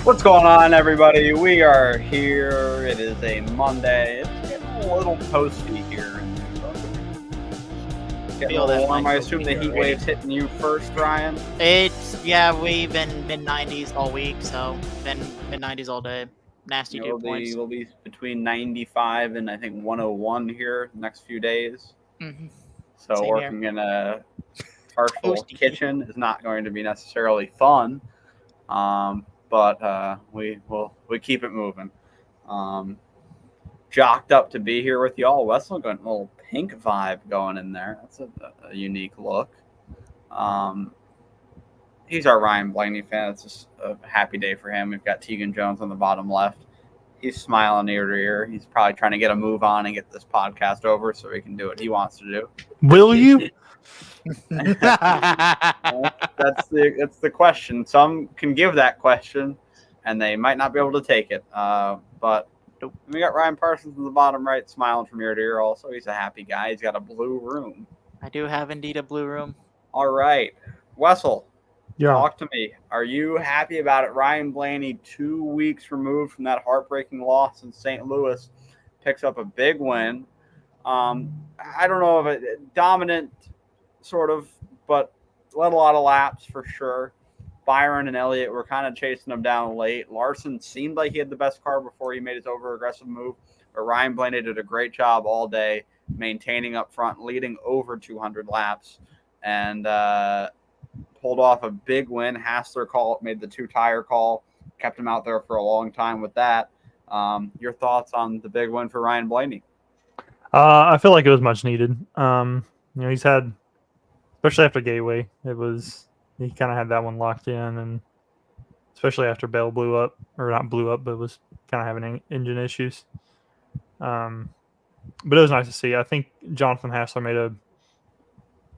What's going on, everybody? We are here. It is a Monday. It's getting a little toasty here in New York. Getting a little warm. I assume the heat wave's hitting you first, Ryan? We've been mid-90s all week, so been mid-90s all day. Nasty dew points. We'll be between 95 and I think 101 here the next few days. Mm-hmm. So Same working here. in a partial Toasty. kitchen is not going to be necessarily fun. But we keep it moving. Jocked up to be here with y'all. Wessel got a little pink vibe going in there. That's a unique look. He's our Ryan Blaney fan. It's just a happy day for him. We've got Tegan Jones on the bottom left. He's smiling ear to ear. He's probably trying to get a move on and get this podcast over so he can do what he wants to do. Will you? That's the question. Some can give that question, and they might not be able to take it. But we got Ryan Parsons in the bottom right, smiling from ear to ear. Also, he's a happy guy. He's got a blue room. I do have indeed a blue room. All right, Wessel. Yeah. Talk to me. Are you happy about it? Ryan Blaney, 2 weeks removed from that heartbreaking loss in St. Louis, picks up a big win. I don't know if it dominant, sort of, but led a lot of laps for sure. Byron and Elliott were kind of chasing him down late. Larson seemed like he had the best car before he made his over-aggressive move, but Ryan Blaney did a great job all day maintaining up front, leading over 200 laps, and pulled off a big win. Hassler made the 2-tire call, kept him out there for a long time with that. Your thoughts on the big win for Ryan Blaney? I feel like it was much needed. He's had, especially after Gateway, he kind of had that one locked in, and especially after Bell blew up, or not blew up, but was kind of having engine issues. But it was nice to see. I think Jonathan Hassler made a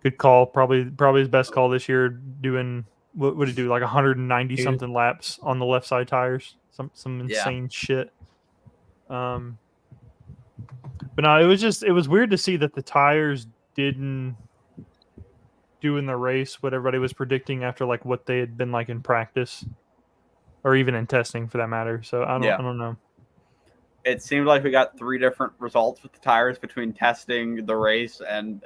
good call, probably his best call this year, doing what would he do, like 190 something laps on the left side tires, some insane shit. But no, it was weird to see that the tires didn't do in the race what everybody was predicting after like what they had been like in practice or even in testing for that matter. So I don't know. It seemed like we got 3 different results with the tires between testing, the race, and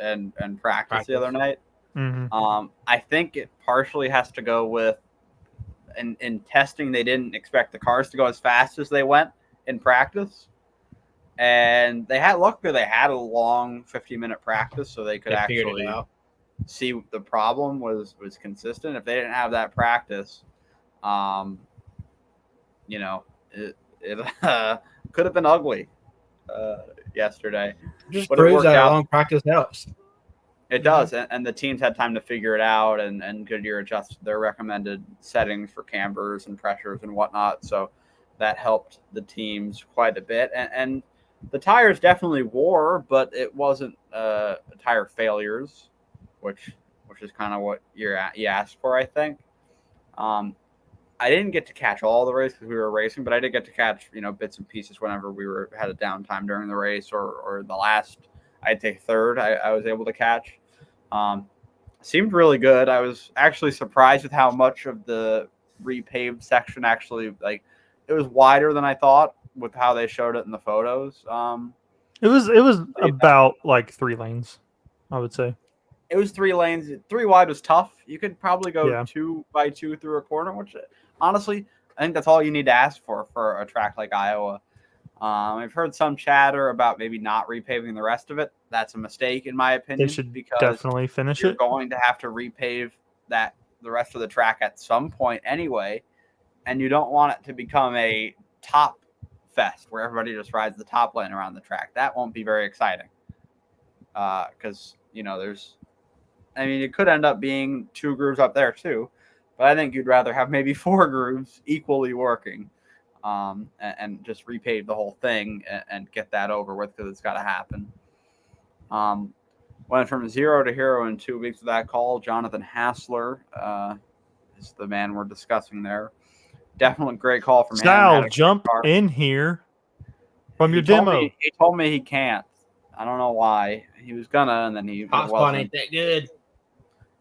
practice the other night. Mm-hmm. I think it partially has to go with in testing they didn't expect the cars to go as fast as they went in practice, and they had a long 50-minute practice, so they could actually see the problem was consistent. If they didn't have that practice, it could have been ugly yesterday. Just proves that a long practice helps. It does, and the teams had time to figure it out, and Goodyear adjusted their recommended settings for cambers and pressures and whatnot, so that helped the teams quite a bit. And the tires definitely wore, but it wasn't tire failures, which is kind of what you asked for, I think. I didn't get to catch all the race because we were racing, but I did get to catch bits and pieces whenever we had a downtime during the race or the last. I'd say third. I was able to catch. Seemed really good. I was actually surprised with how much of the repaved section actually it was wider than I thought with how they showed it in the photos. It was about like 3 lanes, I would say. It was 3 lanes. 3 wide was tough. You could probably go 2 by 2 through a corner, which honestly, I think that's all you need to ask for a track like Iowa. I've heard some chatter about maybe not repaving the rest of it. That's a mistake, in my opinion. They should definitely finish you're going to have to repave the rest of the track at some point anyway, and you don't want it to become a top fest where everybody just rides the top lane around the track. That won't be very exciting because it could end up being 2 grooves up there too, but I think you'd rather have maybe 4 grooves equally working, and just repave the whole thing and get that over with because it's got to happen. Went from 0 to hero in 2 weeks of that call. Jonathan Hassler is the man we're discussing there. Definitely great call from him. Sal, jump in here from your demo. He told me he can't. I don't know why. He was gonna, and then he Hotspot ain't that good.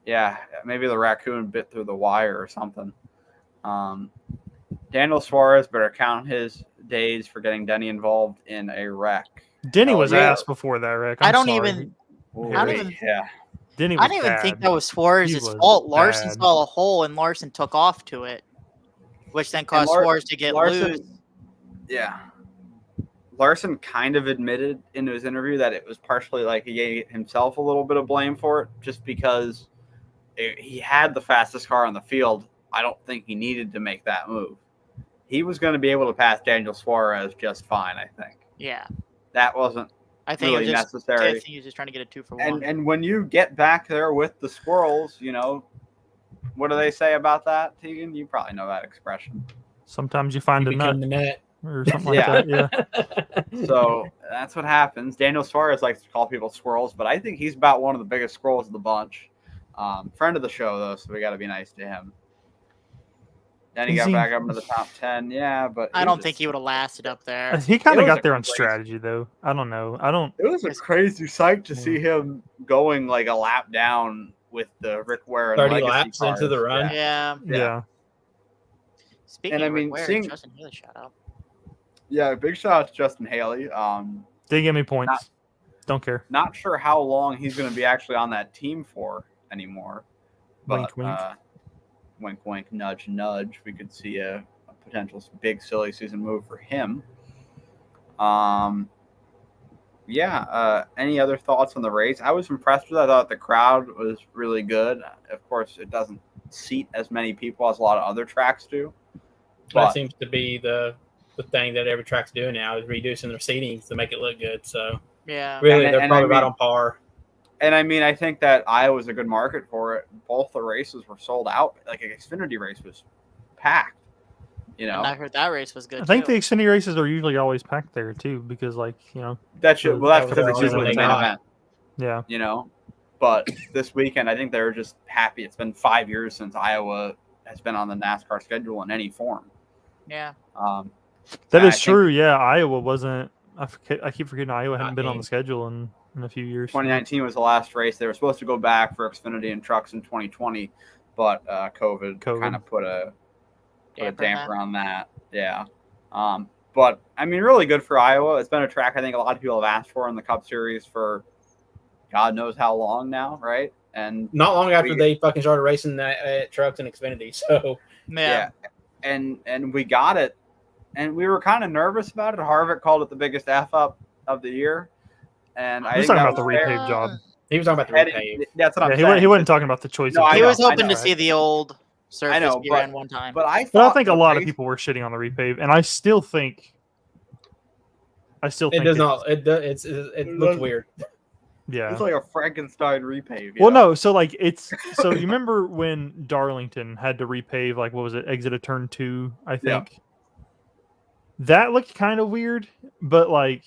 Yeah, maybe the raccoon bit through the wire or something. Daniel Suarez better count his days for getting Denny involved in a wreck. Denny was yeah. ass before that wreck. I I'm don't sorry. even. Ooh, I don't even- yeah. Denny I was didn't even think bad. that was Suarez's was fault. Larson bad. saw a hole and Larson took off to it, which then caused Suarez to get loose. Yeah. Larson kind of admitted in his interview that it was partially like he gave himself a little bit of blame for it, just because he had the fastest car on the field. I don't think he needed to make that move. He was going to be able to pass Daniel Suarez just fine, I think. Yeah. That wasn't I think really it was just, necessary. I think he was just trying to get a 2-for-1. And when you get back there with the squirrels, you know, what do they say about that, Tegan? You probably know that expression. Sometimes you find a nut become the net. or something like that. Yeah. So that's what happens. Daniel Suarez likes to call people squirrels, but I think he's about one of the biggest squirrels of the bunch. Friend of the show, though, so we got to be nice to him. Then he got back up into the top 10. Yeah, but I don't think he would have lasted up there. He kind of was got a there on crazy- strategy, though. I don't know. It was a crazy sight to see him going like a lap down with the Rick Ware and 30 Legacy laps cars. into the run. Yeah. Yeah. Speaking And I of Rick mean, Ware, seeing- Justin Haley shout out. Yeah, big shout out to Justin Haley. They give me points. Don't care. Not sure how long he's going to be actually on that team for anymore. But, Wink, wink. wink, wink, nudge, nudge. We could see a potential big silly season move for him. Any other thoughts on the race? I was impressed with it. I thought the crowd was really good. Of course, it doesn't seat as many people as a lot of other tracks do. That seems to be the thing that every track's doing now is reducing their seatings to make it look good. So Yeah. really, And they're probably right mean- on par. And I mean, I think that Iowa's a good market for it. Both the races were sold out. Like an Xfinity race was packed. You know, And I heard that race was good. I think too. the Xfinity races are usually always packed there too, because that's that's that because was the their season was only the main night. event. yeah. You know, but this weekend I think they're just happy. It's been 5 years since Iowa has been on the NASCAR schedule in any form. Yeah. That I is think- true. Yeah, Iowa wasn't. I keep forgetting Iowa hadn't Not been on in. the schedule in a few years. 2019 was the last race. They were supposed to go back for Xfinity and trucks in 2020, but COVID. Kind of put a damper on that. Yeah. But I mean, really good for Iowa. It's been a track I think a lot of people have asked for in the Cup Series for God knows how long now, right? And Not long after they fucking started racing that trucks and Xfinity. So Yeah. and we got it, and we were kind of nervous about it. Harvick called it the biggest F up of the year, and I He was think talking that about the was fair. repave job. he was talking about the repave. That's what I'm Yeah, saying. he wasn't talking about the choice. No, of I He know, was hoping to know. see the old surface know, be but- ran one time. But I But I thought think a the lot of race- people were shitting on the repave, and I still think. It does not. It looks weird. Yeah. It's like a Frankenstein repave. Well, no. So like so you remember when Darlington had to repave, like, what was it, exit of turn 2, I think. That looked kind of weird, but like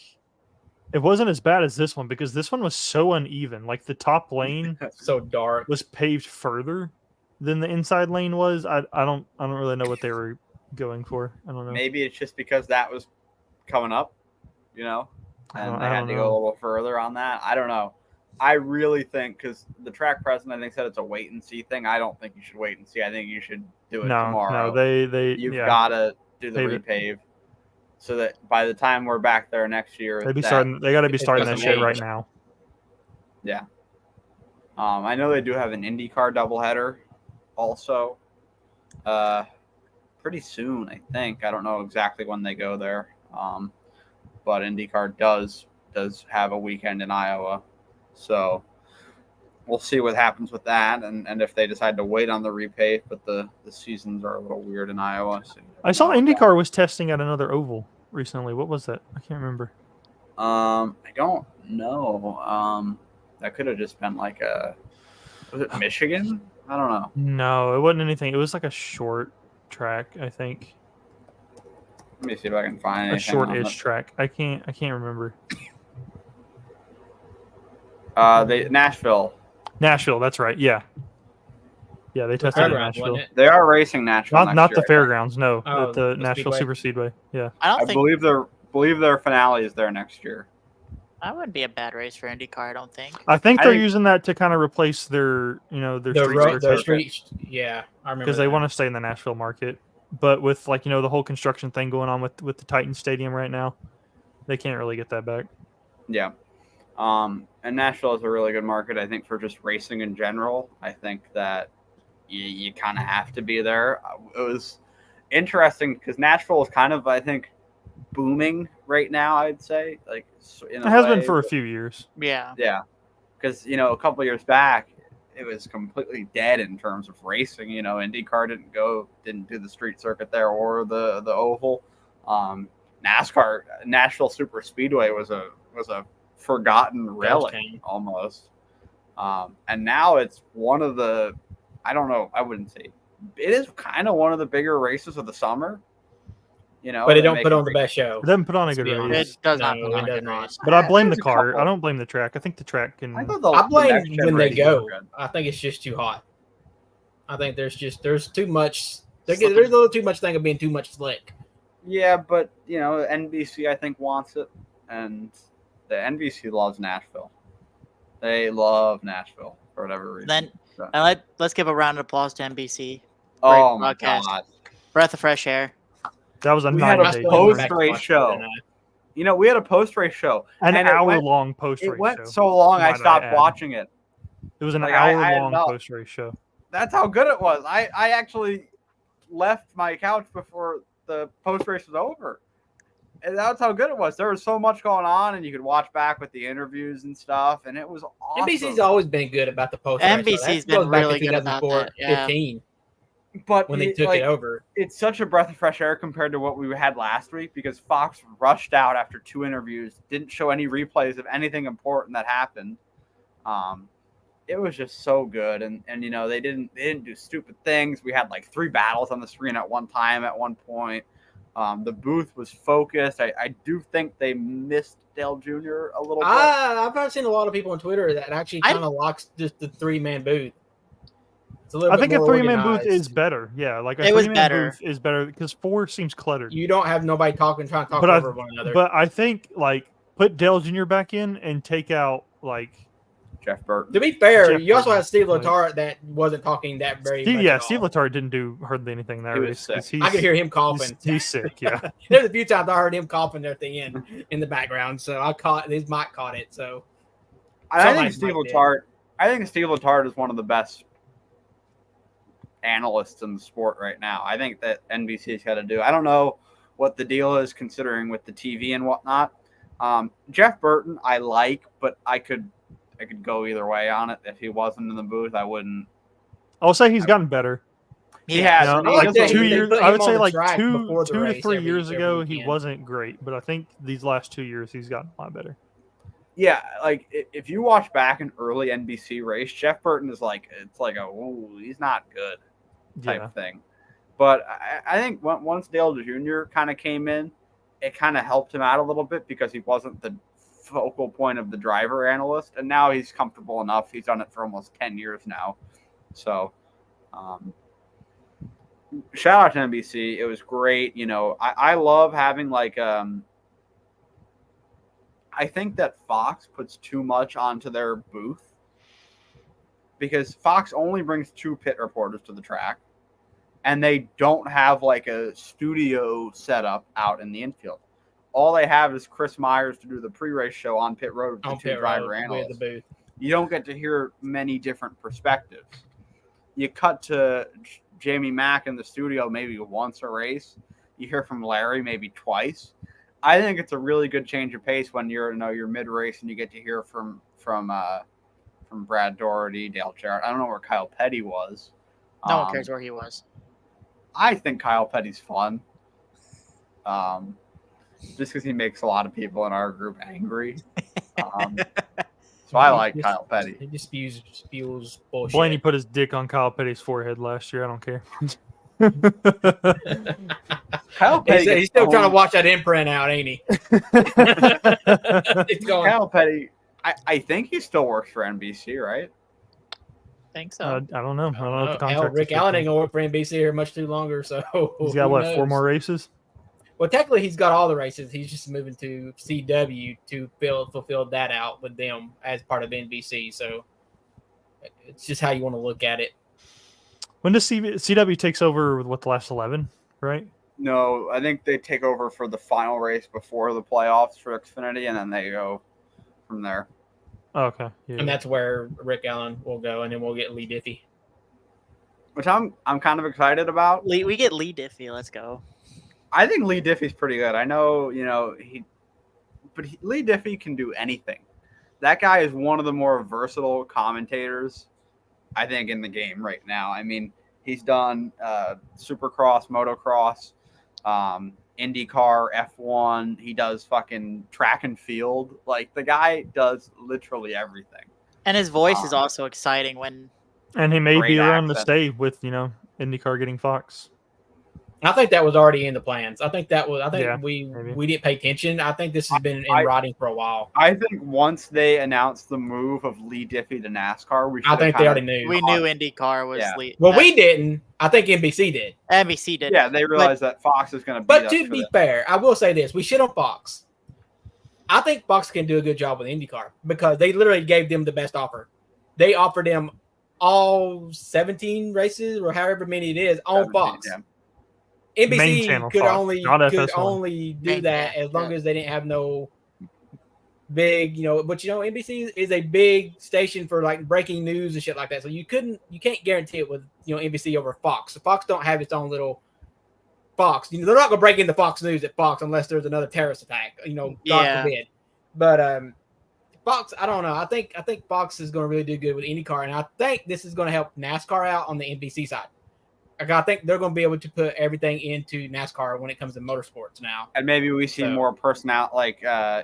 it wasn't as bad as this one, because this one was so uneven. Like the top lane So dark. was paved further than the inside lane was. I don't really know what they were going for. I don't know. Maybe it's just because that was coming up, you know, and they had to go a little further on that. I don't know. I really think, because the track president, I think, said it's a wait and see thing. I don't think you should wait and see. I think you should do it tomorrow. No, You've got to do the Pave it. repave, so that by the time we're back there next year, They got to be starting that doesn't shit age. right now. Yeah. I know they do have an IndyCar doubleheader also. Pretty soon, I think. I don't know exactly when they go there. But IndyCar does have a weekend in Iowa. So we'll see what happens with that, and if they decide to wait on the repave, but the seasons are a little weird in Iowa. So I saw IndyCar was testing at another oval recently. What was that? I can't remember. I don't know. That could have just been like was it Michigan? I don't know. No, it wasn't anything. It was like a short track, I think. Let me see if I can find anything. A short-ish track. I can't remember. Nashville. Nashville, that's right. Yeah. Yeah, they tested at Fairgrounds, Nashville. wasn't it? They are racing Nashville. Not next the year, fairgrounds, no. Oh, at the the Nashville Speedway. Super Speedway. Yeah. I don't I think believe their finale is there next year. that wouldn't be a bad race for IndyCar. I don't think. I think I they're think- using that to kind of replace their The street road, the circuit, street. Yeah, I remember. because they that. want to stay in the Nashville market. but with like the whole construction thing going on with the Titan Stadium right now, they can't really get that back. Yeah. And Nashville is a really good market, I think, for just racing in general. I think that you kind of have to be there. It was interesting because Nashville is kind of, I think, booming right now, I'd say. Like, in a It has way, been for a few years. Yeah. Yeah. Because, a couple of years back, it was completely dead in terms of racing. IndyCar didn't do the street circuit there or the oval. NASCAR, Nashville Super Speedway was a forgotten relic almost. And now it's one of the, I don't know, I wouldn't say, it is kind of one of the bigger races of the summer. But it don't put on the best show. It doesn't put on a Let's good be honest. race. It does not No, put on it a good does not. race. But I blame the There's a car. couple. I don't blame the track. I think the track can. I thought I blame next gen when they races go. were good. I think it's just too hot. I think there's too much. There's a little too much thing of being too much slick. Yeah, but NBC I think wants it, and the NBC loves Nashville. They love Nashville for whatever reason. Then So- let's give a round of applause to NBC. oh my broadcast. god, Breath of fresh air. That was a We had a 9-day post race. race show. We had a post race show. An and it went- hour-long post-race It went show. so long I might I stopped add. watching it. It was an Like, I hour-long know. post-race show. That's how good it was. I actually left my couch before the post race was over. And that's how good it was. There was so much going on, and you could watch back with the interviews and stuff, and it was awesome. NBC's always been good about the post. NBC's been really good about that, yeah. 15 but when they took it over. It's such a breath of fresh air compared to what we had last week because Fox rushed out after 2 interviews, didn't show any replays of anything important that happened. It was just so good, and they didn't do stupid things. We had like 3 battles on the screen at one time at one point. The booth was focused. I do think they missed Dale Jr. a little bit. I've seen a lot of people on Twitter that actually kind of likes just the 3-man booth. It's a little I bit think a more 3-man booth organized. is better. Yeah, like a It was 3-man better. booth is better because 4 seems cluttered. You don't have nobody trying to talk But over one another. But I think like put Dale Jr. back in and take out like Jeff Burton. to be fair, Jeff you also Burton. had Steve Letarte that wasn't talking that very much. at Steve all. Letarte didn't do hardly anything that He was race. sick. 'Cause I could hear him coughing. He's sick. Yeah. There's a few times I heard him coughing at the end in the background, so I caught his mic caught it. So I think Somebody Steve might Letarte. I think Steve Letarte is one of the best analysts in the sport right now. I think that NBC's got to do. I don't know what the deal is considering with the TV and whatnot. Jeff Burton, I like, but I could go either way on it. If he wasn't in the booth, I wouldn't. I'll say he's gotten better. He has. You know, and he like does that. a 2 They years. put I him would on say the like track before the 2 to race 3 every- years every ago he weekend. wasn't great, but I think these last 2 years he's gotten a lot better. Yeah, like if you watch back an early NBC race, Jeff Burton is like it's like a ooh, he's not good type Yeah. thing. But I think once Dale Jr. kind of came in, it kind of helped him out a little bit because he wasn't the focal point of the driver analyst, and now he's comfortable enough. He's done it for almost 10 years now. So, shout out to NBC. It was great. I love having like I think that Fox puts too much onto their booth because Fox only brings 2 pit reporters to the track, and they don't have like a studio setup out in the infield. All they have is Chris Myers to do the pre-race show on pit road with the on 2 pit driver road analysts. with the booth. You don't get to hear many different perspectives. You cut to Jamie Mack in the studio maybe once a race. You hear from Larry maybe twice. I think it's a really good change of pace when you're mid-race and you get to hear from Brad Doherty, Dale Jarrett. I don't know where Kyle Petty was. No one cares where he was. I think Kyle Petty's fun. Just because he makes a lot of people in our group angry. So I like Kyle Petty. He just spews bullshit. Blaney put his dick on Kyle Petty's forehead last year. I don't care. Kyle Petty He's still trying to watch that imprint out, ain't he? It's going. Kyle Petty, I think he still works for NBC, right? Think so. I don't know. I don't know what the Hell, contract Rick is. Allen ain't gonna work for NBC here much too longer. So He's got who what, knows? 4 more races? Well, technically, he's got all the races. He's just moving to CW to fulfill that out with them as part of NBC. So it's just how you want to look at it. When does CW takes over with what, the last 11 right? No, I think they take over for the final race before the playoffs for Xfinity, and then they go from there. Oh, okay. Yeah. And that's where Rick Allen will go, and then we'll get Lee Diffie. Which I'm kind of excited about. We get Lee Diffie. Let's go. I think Lee Diffie's pretty good. I know, Lee Diffie can do anything. That guy is one of the more versatile commentators, I think, in the game right now. I mean, he's done Supercross, motocross, IndyCar, F1. He does fucking track and field. Like, the guy does literally everything. And his voice is also exciting when. And he may be Great around to accent. stay with, IndyCar getting Fox. I think that was already in the plans. I think Yeah, we maybe. we didn't pay attention. I think this has been in writing for a while. I think once they announced the move of Lee Diffie to NASCAR, I think they already knew. We knew IndyCar was Yeah. Lee. Well, we didn't. I think NBC did. NBC did. Yeah, they realized that Fox is going to beat But us to for be this. fair, I will say this: we shit on Fox. I think Fox can do a good job with IndyCar because they literally gave them the best offer. They offered them all 17 races or however many it is on 17, Fox. yeah. Main NBC channel could Fox, only not could FS1. only do Main that channel, as long yeah. as they didn't have no big, but NBC is a big station for like breaking news and shit like that. So you can't guarantee it with NBC over Fox. So Fox don't have its own little Fox. They're not gonna break into Fox News at Fox unless there's another terrorist attack. God Yeah. forbid. But Fox, I don't know. I think Fox is going to really do good with IndyCar, and I think this is going to help NASCAR out on the NBC side. I think they're going to be able to put everything into NASCAR when it comes to motorsports now. And maybe we see more personality, I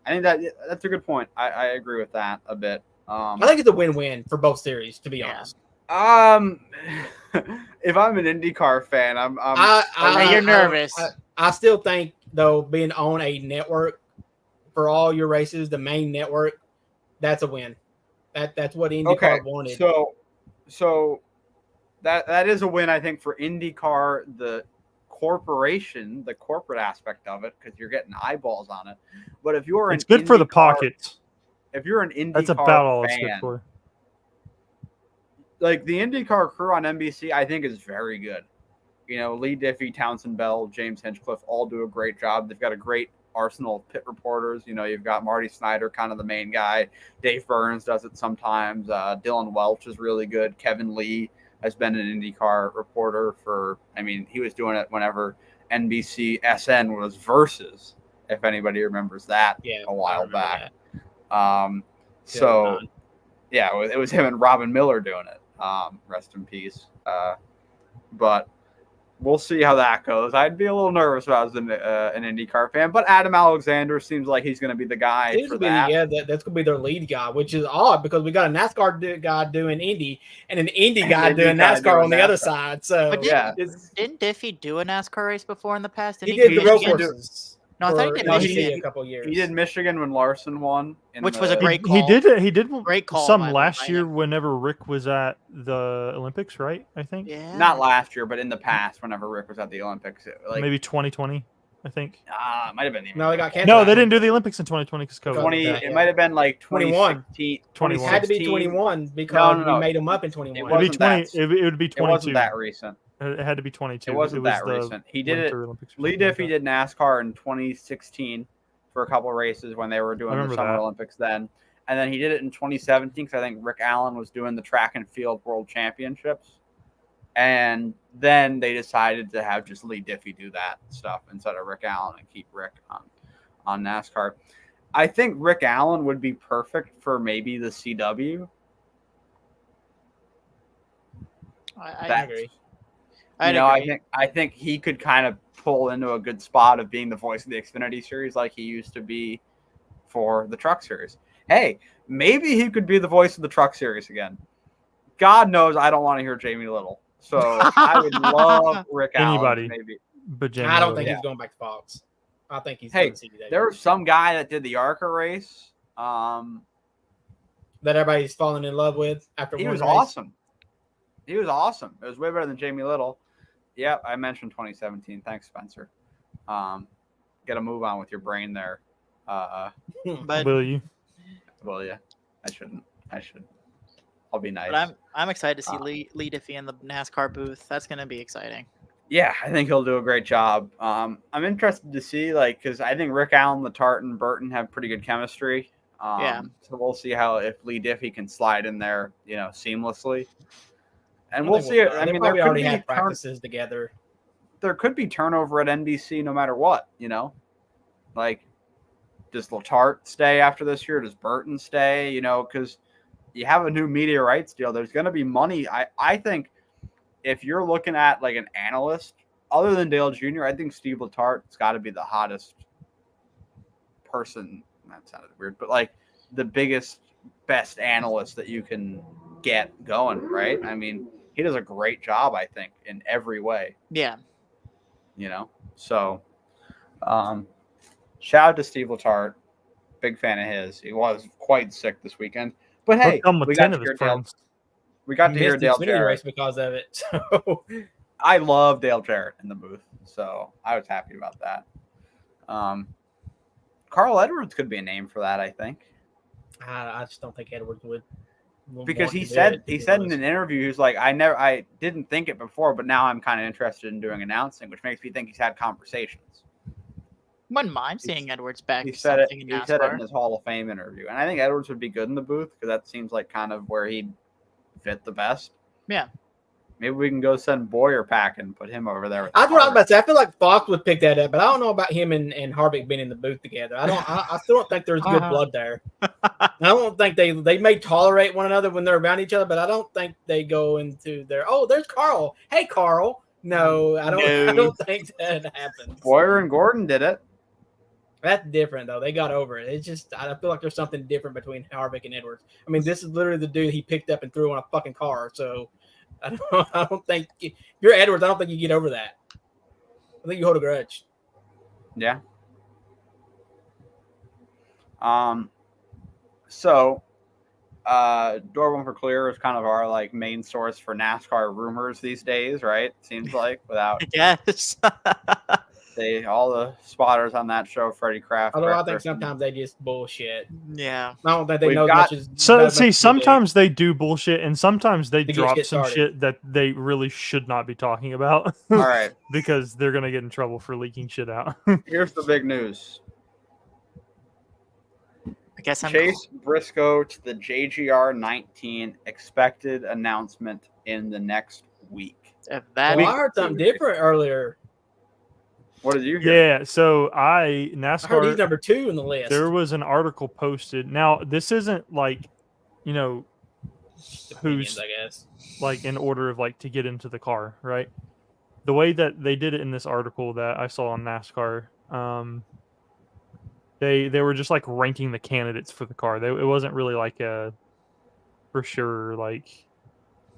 think that's a good point. I agree with that a bit. I think it's a win-win for both series, to be honest. If I'm an IndyCar fan, You're nervous. I still think, though, being on a network for all your races, the main network, that's a win. That's what IndyCar wanted. So that is a win, I think, for IndyCar, the corporation, the corporate aspect of it, because you're getting eyeballs on it. But if you're it's good for the pockets. If you're an IndyCar that's about all it's fan, good for. Like the IndyCar crew on NBC, I think is very good. Lee Diffie, Townsend Bell, James Hinchcliffe all do a great job. They've got a great arsenal of pit reporters. You've got Marty Snyder, kind of the main guy. Dave Burns does it sometimes. Dylan Welch is really good. Kevin Lee has been an IndyCar reporter he was doing it whenever NBC SN was Versus, if anybody remembers that a while back. So, yeah, it was him and Robin Miller doing it. Rest in peace. But we'll see how that goes. I'd be a little nervous if I was an IndyCar fan, but Adam Alexander seems like he's going to be the guy for that. Yeah, that's going to be their lead guy, which is odd because we got a NASCAR guy doing Indy and an Indy guy doing NASCAR on the other side. So, but didn't Diffie do a NASCAR race before in the past? He did the road courses. No, I thought he did Michigan a couple of years. He did Michigan when Larson won, which was a great call. He did great call some last year whenever Rick was at the Olympics, right? I think. Yeah. Not last year, but in the past, whenever Rick was at the Olympics, maybe 2020, I think. Might have been. No, they got canceled. No, they didn't do the Olympics in 2020 because COVID. It might have been like 21. 21. It had to be 21 because we made them up in 21. It would be 20. It would be 22. It wasn't that recent. It had to be 22. It wasn't that recent. He did it. Lee Diffie did NASCAR in 2016 for a couple of races when they were doing the Summer Olympics then. And then he did it in 2017 because I think Rick Allen was doing the track and field world championships. And then they decided to have just Lee Diffie do that stuff instead of Rick Allen and keep Rick on NASCAR. I think Rick Allen would be perfect for maybe the CW. I agree. I think he could kind of pull into a good spot of being the voice of the Xfinity series like he used to be for the Truck Series. Hey, maybe he could be the voice of the Truck Series again. God knows I don't want to hear Jamie Little. So I would love Rick Allen. Maybe. But Jamie I don't think he's going back to Fox. I think he's going to CW. There was some guy that did the ARCA race. That everybody's falling in love with after he one was race. Awesome. He was awesome. It was way better than Jamie Little. Yeah, I mentioned 2017. Thanks, Spencer. Get a move on with your brain there. But will you? Will you? I shouldn't. I should. I'll be nice. But I'm excited to see Lee Diffie in the NASCAR booth. That's going to be exciting. Yeah, I think he'll do a great job. I'm interested to see, like, because I think Rick Allen, Latart, and Burton have pretty good chemistry. Yeah. So we'll see how if Lee Diffie can slide in there, seamlessly. And I we'll think see. we'll- I they mean, probably already had practices together. there could be turnover at NBC no matter what. Like, does Latart stay after this year? Does Burton stay? Because you have a new media rights deal. There's going to be money. I think if you're looking at like an analyst, other than Dale Jr., I think Steve Latart's got to be the hottest person. That sounded weird, but like the biggest, best analyst that you can get going, right? I mean, he does a great job, I think, in every way. Yeah. So shout out to Steve Latart. Big fan of his. He was quite sick this weekend. But hey, Come with we 10 got of to his hear Dale. friends. We got to hear Missed the Dale Xfinity Jarrett. race because of it. So I love Dale Jarrett in the booth, so I was happy about that. Carl Edwards could be a name for that, I think, I just don't think Edwards would. because want he to do said it, to he be said in honest. an interview, he's like, I didn't think it before, but now I'm kind of interested in doing announcing, which makes me think he's had conversations. Wouldn't mind seeing Edwards back. He said it. Something in He said it in NASCAR. his Hall of Fame interview, and I think Edwards would be good in the booth because that seems like kind of where he'd fit the best. Yeah. Maybe we can go send Boyer pack and put him over there. With That's what I was Carter. about to say. I feel like Fox would pick that up, but I don't know about him and Harvick being in the booth together. I still don't think there's good blood there. I don't think they may tolerate one another when they're around each other, but I don't think they go into their there's Carl. Hey Carl. No, I don't think that happens. Boyer and Gordon did it. That's different though. They got over it. It's just I feel like there's something different between Harvick and Edwards. I mean, this is literally the dude he picked up and threw on a fucking car. So I don't think if you're Edwards, I don't think you get over that. I think you hold a grudge. Yeah. So Door One for Clear is kind of our like main source for NASCAR rumors these days, right? Seems like without Yes. all the spotters on that show, Freddie Kraft. Although I think sometimes they just bullshit. Yeah. I don't think they We've know got- as much as So as much see, as sometimes they do bullshit, and sometimes they To get drop shit some started. shit that they really should not be talking about. All right, because they're gonna get in trouble for leaking shit out. here's the big news. I guess I'm Chase Briscoe to the JGR 19 expected announcement in the next week. If do. that Well, I heard something different earlier. What did you hear? Yeah, so I heard he's NASCAR. number 2 in the list. There was an article posted. Now this isn't like, Just who's opinions, I guess. like in order of like to get into the car, right? The way that they did it in this article that I saw on NASCAR, they were just like ranking the candidates for the car. It wasn't really like a for sure like,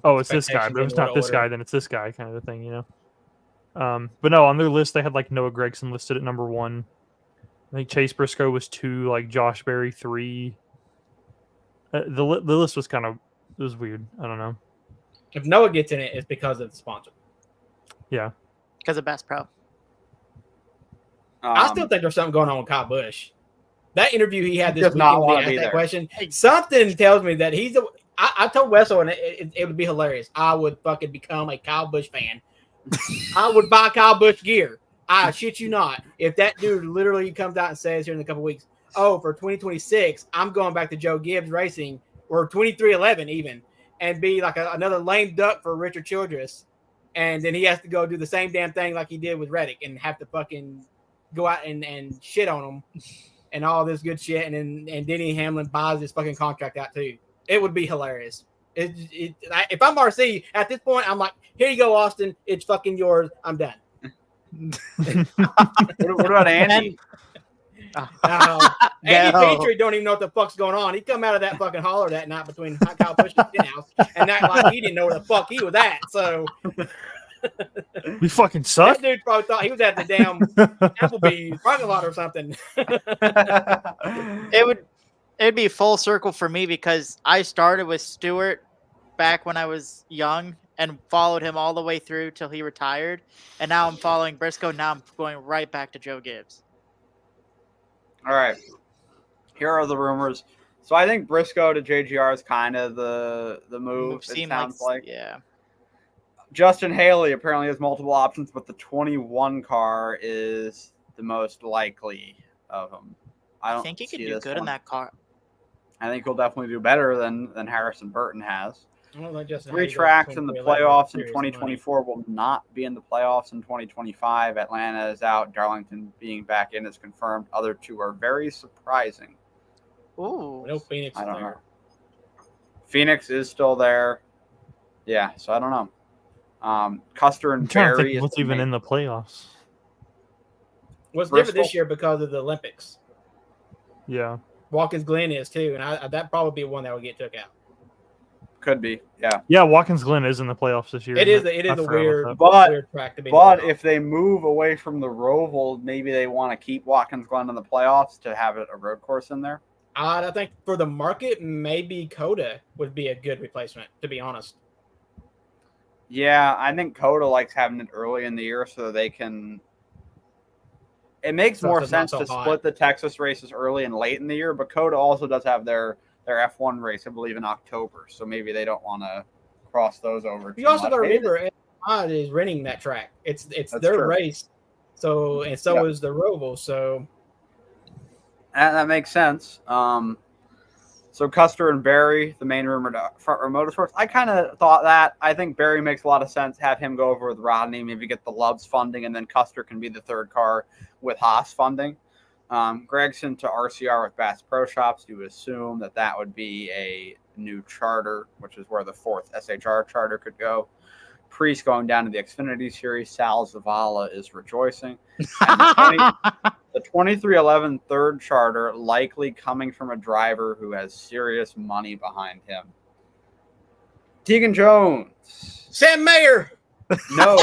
oh, it's this guy, Expectations but if it's in not what this order. guy, then it's this guy kind of a thing, But no, on their list they had like Noah Gragson listed at number 1. I think Chase Briscoe was 2, like Josh Berry 3. The list was it was weird. I don't know. If Noah gets in it, it's because of the sponsor. Yeah. because of Bass Pro. I still think there's something going on with Kyle Busch. That interview he had He this does not weekend when wanna he be asked that there. question, something tells me that he's. I told Wessel, and it would be hilarious. I would fucking become a Kyle Busch fan. I would buy Kyle Busch gear. I shit you not. If that dude literally comes out and says here in a couple weeks, oh, for 2026, I'm going back to Joe Gibbs Racing, or 2311 even, and be like another lame duck for Richard Childress, and then he has to go do the same damn thing like he did with Reddick and have to fucking go out and shit on him and all this good shit, and Denny Hamlin buys his fucking contract out too. It would be hilarious. If I'm RC at this point, I'm like, here you go, Austin. It's fucking yours. I'm done. What about Andy? Andy No. Petrie don't even know what the fuck's going on. He come out of that fucking holler that night between Kyle Busch and the house and act like he didn't know where the fuck he was at. So We fucking suck. that dude probably thought he was at the damn Applebee's parking lot or something. It'd be full circle for me because I started with Stewart back when I was young and followed him all the way through till he retired, and now I'm following Briscoe. Now I'm going right back to Joe Gibbs. All right. Here are the rumors. So I think Briscoe to JGR is kind of the move. It Seemed sounds like. yeah. Justin Haley apparently has multiple options, but the 21 car is the most likely of them. I I don't think he could see do this good in one. that car. I think he'll definitely do better than Harrison Burton has. I don't think Justin 3 Haley goes tracks in the 23-11 playoffs in serious money. 2024 will not be in the playoffs in 2025. Atlanta is out. Darlington being back in is confirmed. Other two are very surprising. Ooh. No Phoenix I is don't there. know. Phoenix is still there. Yeah, so I don't know. Custer and I'm trying to Barry think is what's the even main- in the playoffs. What's different this Bristol. year because of the Olympics. Yeah. Watkins Glen is too, and that probably be one that will get took out. Could be, yeah. Yeah, Watkins Glen is in the playoffs this year. It is. isn't It is I a forgot weird, about that. weird track to be. in the But playoffs. if they move away from the Roval, maybe they want to keep Watkins Glen in the playoffs to have it a road course in there. I think for the market, maybe Coda would be a good replacement. To be honest, Yeah, I think Coda likes having it early in the year so they can. It makes So more it's not sense so to hot. split the Texas races early and late in the year, but Coda also does have their F1 race, I believe, in October. So maybe they don't want to cross those over. you too also much. got to Maybe remember Ed is renting that track. It's That's their true. race, so is the Roval. So that makes sense. So Custer and Barry, the main rumored front row motorsports. I kind of thought that. I think Barry makes a lot of sense. Have him go over with Rodney, maybe get the Loves funding, and then Custer can be the third car with Haas funding. Gregson to RCR with Bass Pro Shops. You assume that would be a new charter, which is where the fourth SHR charter could go. Priest going down to the Xfinity Series. Sal Zavala is rejoicing. And the 2311 third charter likely coming from a driver who has serious money behind him. Tegan Jones. Sam Mayer, No.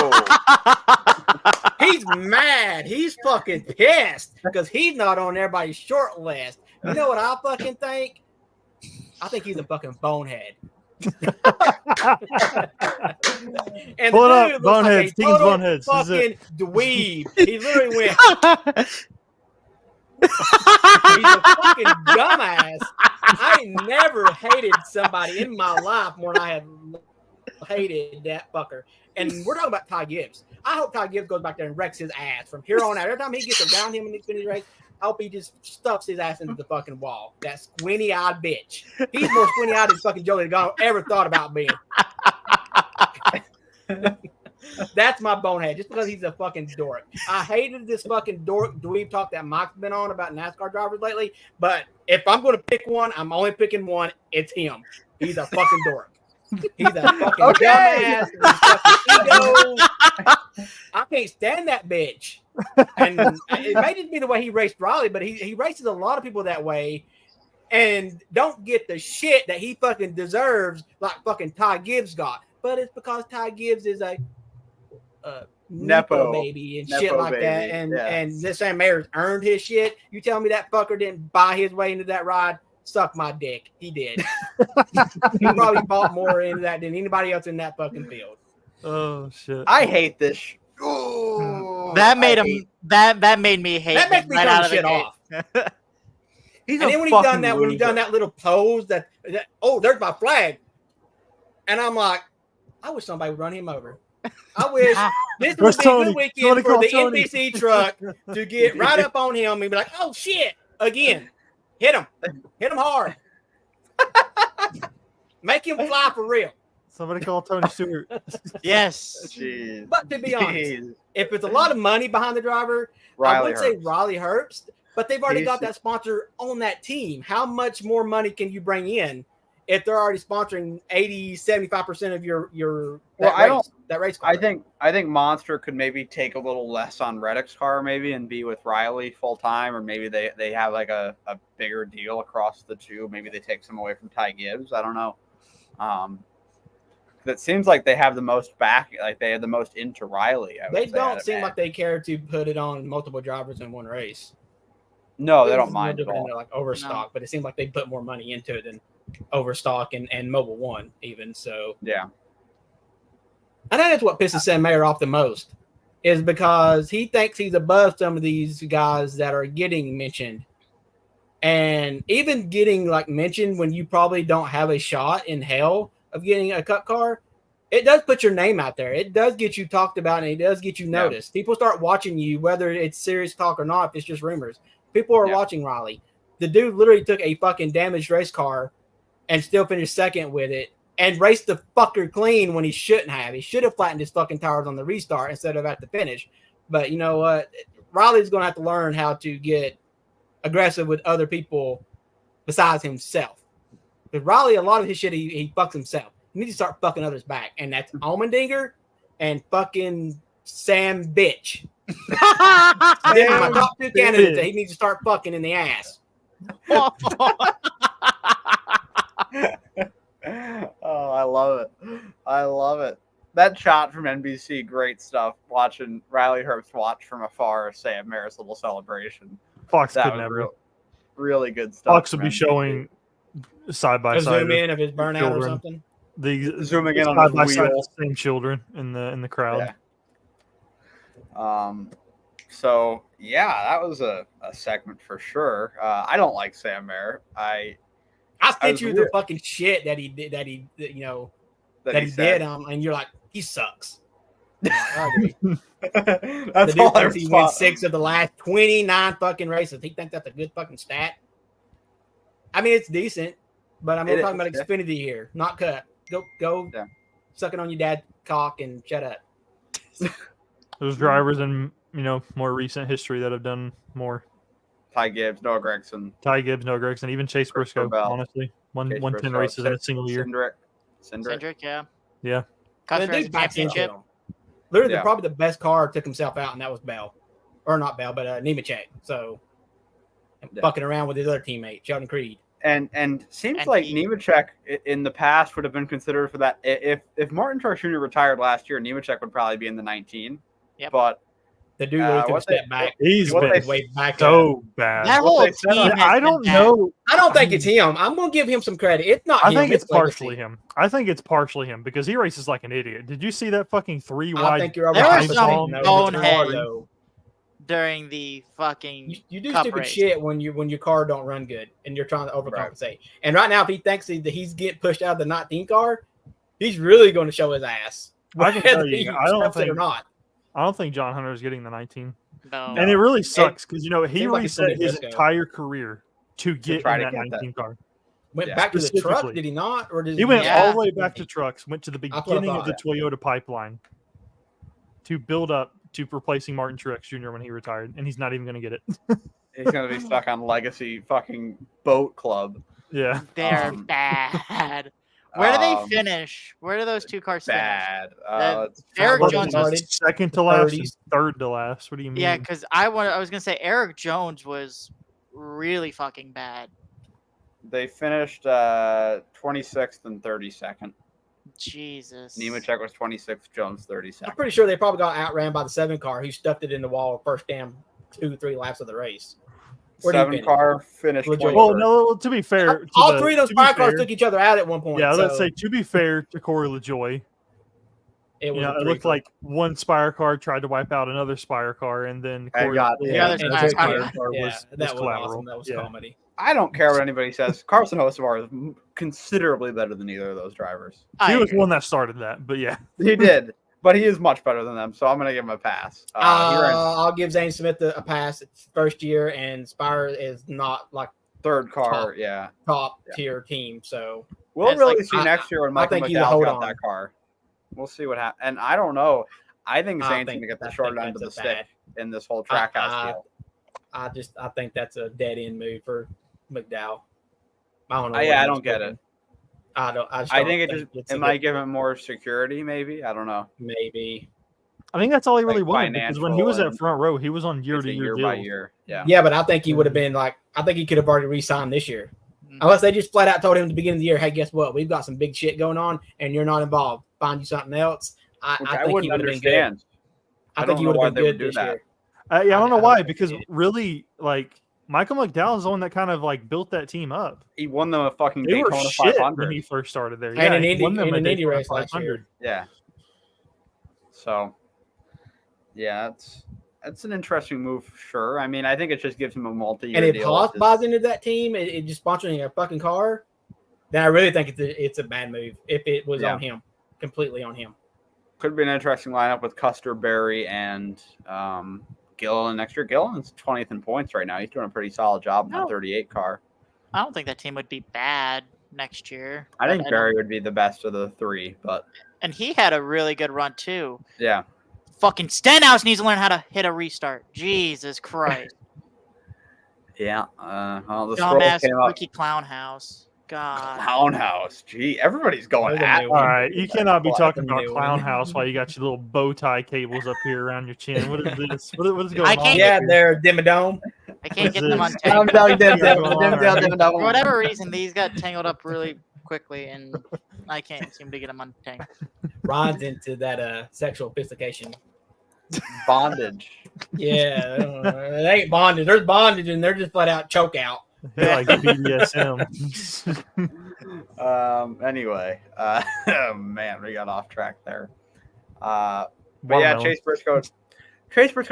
he's mad. He's fucking pissed because he's not on everybody's short list. You know what I fucking think? I think he's a fucking bonehead. And Pull it the up, dude looks boneheads, like a Tegan's total boneheads. This is fucking dweeb. He literally went, he's a fucking dumbass. I never hated somebody in my life more than I have hated that fucker. And we're talking about Ty Gibbs. I hope Ty Gibbs goes back there and wrecks his ass from here on out. Every time he gets around him in the Xfinity race, I hope he just stuffs his ass into the fucking wall. That squinty-eyed bitch. He's more squinty-eyed than fucking Joey Logano ever thought about being. That's my bonehead, just because he's a fucking dork. I hated this fucking dork dweeb talk that Mike's been on about NASCAR drivers lately, but if I'm going to pick one, I'm only picking one. It's him. He's a fucking dork. He's a fucking dumbass. He's fucking ego. I can't stand that bitch. And it may just be the way he raced Raleigh, but he races a lot of people that way and don't get the shit that he fucking deserves like fucking Ty Gibbs got. But it's because Ty Gibbs is a Nepo baby and shit like that. And this Sam Mayer's earned his shit. You tell me that fucker didn't buy his way into that ride? Suck my dick. He did. He probably bought more into that than anybody else in that fucking field. Oh shit! I hate this. That made him. That made me hate. That makes me turn the shit off. He's And then when he done that, when he done that little pose, that oh, there's my flag, and I'm like, I wish somebody would run him over. I wish this would be a good weekend for the NBC truck to get right up on him and be like, oh shit, again, hit him hard, make him fly for real. Somebody call Tony Stewart. Yes. Jeez. But to be honest, if it's a lot of money behind the driver, I would say Riley Herbst, but they've already got that sponsor on that team. How much more money can you bring in if they're already sponsoring 80-75% of your race car? I think Monster could maybe take a little less on Reddick's car maybe and be with Riley full time, or maybe they have like a bigger deal across the two. Maybe they take some away from Ty Gibbs. I don't know. It seems like they have the most back, like they have the most into Riley. They don't seem like they care to put it on multiple drivers in one race. No, they don't mind at all. Like Overstock, but it seems like they put more money into it than Overstock and Mobile One even. So yeah, I think that's what pisses Sam Mayer off the most, is because he thinks he's above some of these guys that are getting mentioned, and even getting like mentioned when you probably don't have a shot in hell of getting a Cup car. it does put your name out there. It does get you talked about, and it does get you noticed. People start watching you, whether it's serious talk or not. If it's just rumors, people are watching Riley. The dude literally took a fucking damaged race car and still finished second with it, and raced the fucker clean when he shouldn't have. He should have flattened his fucking tires on the restart instead of at the finish. But you know what? Riley's going to have to learn how to get aggressive with other people besides himself. Because Riley, a lot of his shit, he fucks himself. He needs to start fucking others back. And that's Allmendinger and fucking Sam Bitch. They're my top two candidates that he needs to start fucking in the ass. Oh, I love it. I love it. That shot from NBC, great stuff. Watching Riley Herbst watch from afar Sam Maris' little celebration. Fox That could was never. really good stuff. Fox would from be NBC. showing side by A side zoom in of his burnout children. or something. the Zooming in side on by his side wheel. the same children in the crowd. Yeah. So yeah, that was a segment for sure. I don't like Sam Mayer. I sent was you weird. the fucking shit that he did, that he said. did, and you're like, he sucks. I agree. That's The dude all I thinks he respond. wins 6 of the last 29 fucking races. He thinks that's a good fucking stat. I mean, it's decent, but I'm It talking about is, yeah. Xfinity here, not Cut. Go, Yeah. sucking on your dad's cock and shut up. There's drivers in more recent history that have done more. Ty Gibbs, Noah Gregson, Ty Gibbs, Noah Gregson, even Chase Christopher Briscoe. Bell. Honestly, won Chase 10 Briscoe, races in a single year. Cindric. Cindric, yeah. Yeah. And the Customer dude backs into championship. him. Literally, Yeah. probably the best car took himself out, and that was Bell. Or not Bell, but Nemechek. So, Yeah. fucking around with his other teammate, Sheldon Creed. And seems And like he- Nemechek in the past would have been considered for that. If Martin Truex Jr. retired last year, Nemechek would probably be in the 19. Yep. But The dude really took a what step they- back. He's What been they- His way back up. so bad. That what whole they said team on- has I been don't bad. know. I don't think it's him. I'm going to give him some credit. It's not I him. think it's legacy. partially him. I think it's partially him because he races like an idiot. Did you see that fucking three I wide? think you're There was overhyping some it. bonehead. though. During the fucking You do Cup stupid race. shit when your car don't run good and you're trying to overcompensate. And right now, if he thinks that he's getting pushed out of the 19 car, he's really going to show his ass. I can tell whether you, he I don't accepts it or think- not. I don't think John Hunter is getting the 19, no. and it really sucks because he seems like it's gonna reset be his Briscoe. entire career to get try in to that get that. 19 car. Went Yeah. back to the truck, Specifically. did he not? Or did He went Yeah. all the way back to trucks, went to the That's what I beginning of the thought. Toyota pipeline to build up to replacing Martin Truex Jr. when he retired, and he's not even going to get it. he's going to be stuck on legacy fucking boat club. Yeah, They're Um, bad. Where do they um, finish? Where do those two cars finish? Bad. Eric Well, Jones started was, second to last, and 30s. third to last. What do you mean? yeah, because I was gonna say Eric Jones was really fucking bad. They finished 26th and 32nd. Jesus. Nemechek was 26th, Jones 32nd. I'm pretty sure they probably got outran by the 7 car who stuffed it in the wall first damn 2-3 laps of the race. Where do you 7 finish? car finished Legit. 21st. Well, no. To be fair, All 3 of those 5 cars took each other out at one point. Yeah, so let's say to be fair to Corey LaJoy, it was it looked like one Spire car tried to wipe out another Spire car, and then I Corey got LaJoy the other and Spire his car. car yeah, was that was collateral. awesome. That was Yeah. comedy. I don't care what anybody says. Carson Hocevar is considerably better than either of those drivers. I He was agree. one that started that, but yeah, He did, but he is much better than them, so I'm going to give him a pass. He ran I'll give Zane Smith a pass. It's first year, and Spire is not like third car, top. yeah. top Yeah. tier team. So We'll That's really like- see I- next year when I Michael think he's a McDowell's hold got on. that car. We'll see what happens. And I don't know. I think I Zane's think- going to get the I short think end of the that's a stick in this whole track house deal. I think that's a dead end move for McDowell. I don't know. Yeah, what I he's don't get thinking. it. I don't. I, just I don't think it it's a might good- give him more security, maybe. I don't know. maybe. I think that's all he really Like wanted because when he was financial at front row, he was on It's year a to year year by deals. year. Yeah. Yeah, but I think he would have been like. I think he could have already re-signed this year, Mhm. unless they just flat out told him at the beginning of the year, "Hey, guess what? We've got some big shit going on, and you're not involved. Find you something else." Which I I think he wouldn't would have been good. understand. I I think don't he know would why have they been would good do this that. year. Yeah, I don't know I don't why think because he did. really, like Michael McDowell is the one that kind of like built that team up. He won them a fucking They were Daytona shit 500. when he first started there. And Yeah, an he Indy- won them and a an Indy Daytona race last 500. Yeah. So, yeah, it's an interesting move, for sure. I mean, I think it just gives him a multi-year And if deal. Haas with buys into that team, it just sponsoring a fucking car, then I really think it's a bad move if it was Yeah. on him. completely on him. Could be an interesting lineup with Custer, Berry, and Gilliland next year. Gilliland's 20th in points right now. He's doing a pretty solid job in that 38 car. I don't think that team would be bad next year. I think Berry would be the best of the three, but and he had a really good run too. Yeah. Fucking Stenhouse needs to learn how to hit a restart. Jesus Christ. Yeah. Well, the dumbass came up. Ricky Clownhouse. God. Clown House. Gee, everybody's going at. All right, you cannot be talking Fucking about new Clown one. House while you got your little bow tie cables up here around your chin. What is this? What is going I on? can't- Yeah, here? they're Dimmadome. I can't get Is them this- untangled. For For whatever reason, these got tangled up really quickly, and I can't seem to get them untangled. Ron's into that sexual sophistication. Bondage. Yeah, it ain't bondage. There's bondage, and they're just flat out choke out. Yeah, like BDSM. Anyway, oh, man, we got off track there. But yeah, Chase Briscoe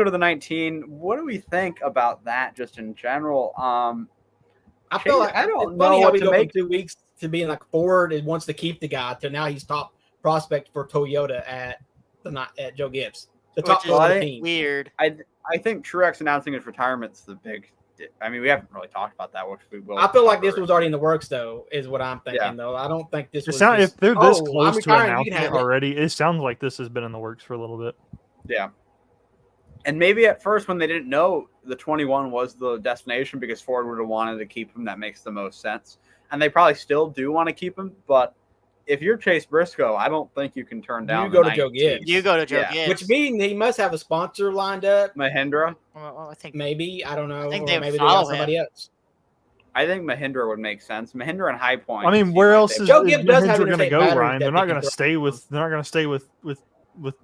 to the 19. What do we think about that just in general? I feel like I don't it's know funny how what we to go make. from 2 weeks to being like Ford and wants to keep the guy to now he's top prospect for Toyota at Joe Gibbs, the top Which player of is the team. Weird. I think Truex announcing his retirement's the big. I mean, we haven't really talked about that, which we will. I feel like this cover. was already in the works, though, is what I'm thinking. Yeah. Though I don't think this was. If they're this I'm close to retiring, you can announcing have it it. already, it sounds like this has been in the works for a little bit. Yeah. And maybe at first when they didn't know the 21 was the destination because Ford would have wanted to keep him, that makes the most sense. And they probably still do want to keep him, but if you're Chase Briscoe, I don't think you can turn down. You go to Joe 19. Gibbs. You go to Joe Yeah. Gibbs. Which means he must have a sponsor lined up. Mahindra. Well, I think Maybe I don't know. I think or they maybe they follow got somebody else. I think Mahindra would make sense. Mahindra and High Point. I mean, seem where like else they- is Joe Gibbs does have Mahindra going to interstate go, batteries Ryan? that They're they not can going to throw. stay with. They're not going to stay with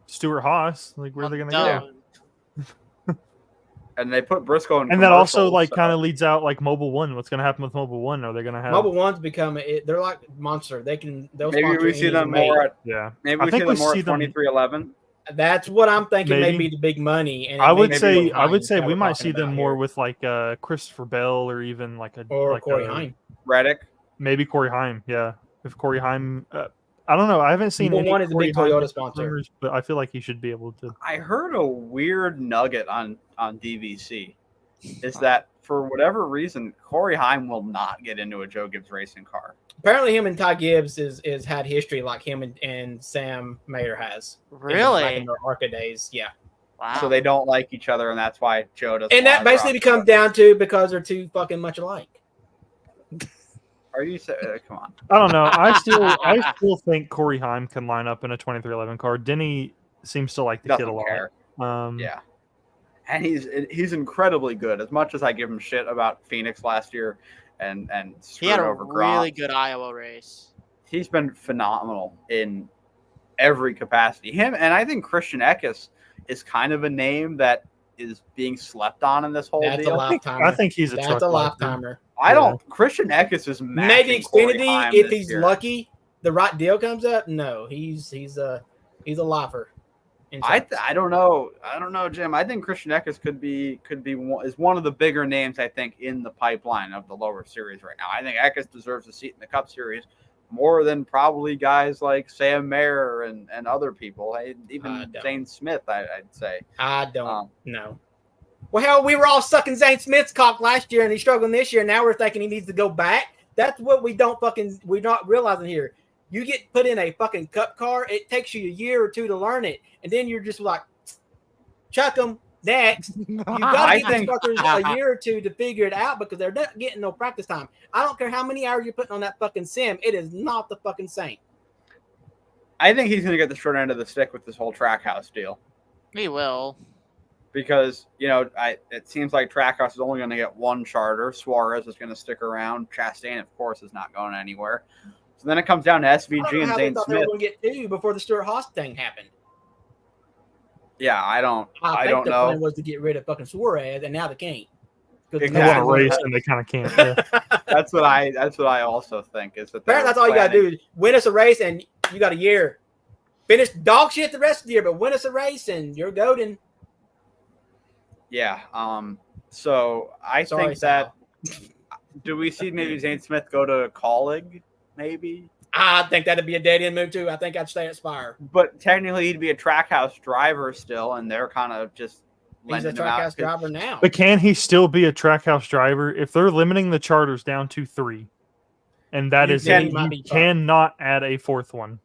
Stuart Haas. Like, where are they going to no. go? and they put Briscoe in And that also commercials, like so- kind of leads out like Mobile One. What's going to happen with Mobile One? Are they going to have? Mobile One's become they're like monster. They'll Maybe sponsor we see any them major. more at. Yeah, Maybe I we think see them we more see at them- 2311. That's what I'm thinking. Maybe. Maybe the big money. And I would maybe say with we might see them more here. with like Christopher Bell or even like a or like Corey a- Heim. Reddick. maybe Corey Heim. Yeah, if Corey Heim, I don't know. I haven't seen Mobile any One is a Corey big Heim Toyota sponsor. rumors, but I feel like he should be able to. I heard a weird nugget on DVC. Is that for whatever reason Corey Heim will not get into a Joe Gibbs racing car? Apparently, him and Ty Gibbs is had history like him and Sam Mayer has. Really? Back in their ARCA days, yeah. Wow. So they don't like each other, and that's why Joe doesn't. And that wanna basically drop comes down to because they're too fucking much alike. Are you? Come on. I don't know. I still think Corey Heim can line up in a 2311 car. Denny seems to like the kid a Doesn't lot. care. Um, Yeah. And he's incredibly good. As much as I give him shit about Phoenix last year and he had screwed a over Gronk, really good Iowa race. he's been phenomenal in every capacity. Him and I think Christian Eckes is kind of a name that is being slept on in this whole That's a deal. lifetimer. I think he's a That's truck a lifer. lifetimer. I don't. Christian Eckes is Maybe matching Corey Xfinity Heim if this he's year. lucky, the right deal comes up. No, he's a lifer. I don't know. I don't know, Jim. I think Christian Eckes could be is one of the bigger names I think in the pipeline of the lower series right now. I think Eckes deserves a seat in the Cup Series more than probably guys like Sam Mayer and other people. Even Zane Smith, I'd say. I don't know. Well, hell, we were all sucking Zane Smith's cock last year, and he's struggling this year. Now we're thinking he needs to go back. That's what we're not realizing here. You get put in a fucking Cup car, it takes you a year or two to learn it, and then you're just like, chuck them next. You got to give these fuckers a year or two to figure it out because they're not getting no practice time. I don't care how many hours you're putting on that fucking sim. It is not the fucking same. I think he's going to get the short end of the stick with this whole Trackhouse deal. He will. Because, it seems like Trackhouse is only going to get one charter. Suarez is going to stick around. Chastain, of course, is not going anywhere. So then it comes down to SVG and Zane They Smith. were going to get two before the Stuart Haas thing happened. Yeah, I don't I think the know. plan was to get rid of fucking Suarez, and now they can't. They Exactly. want to race and they kind of can't. Yeah. That's what I also think is that Apparently, that's all you got to do is win us a race, and you got a year. Finish dog shit the rest of the year, but win us a race, and you're golden. Yeah. So I Sorry, think that do we see maybe Zane Smith go to Colleague? Maybe I think that'd be a dead end move too. I think I'd stay at Spire. But technically, he'd be a Trackhouse driver still, and they're kind of just He's a lending him out. Trackhouse driver now. But can he still be a Trackhouse driver if they're limiting the charters down to 3? And that You is can- it. he might You be cannot add a 4th one.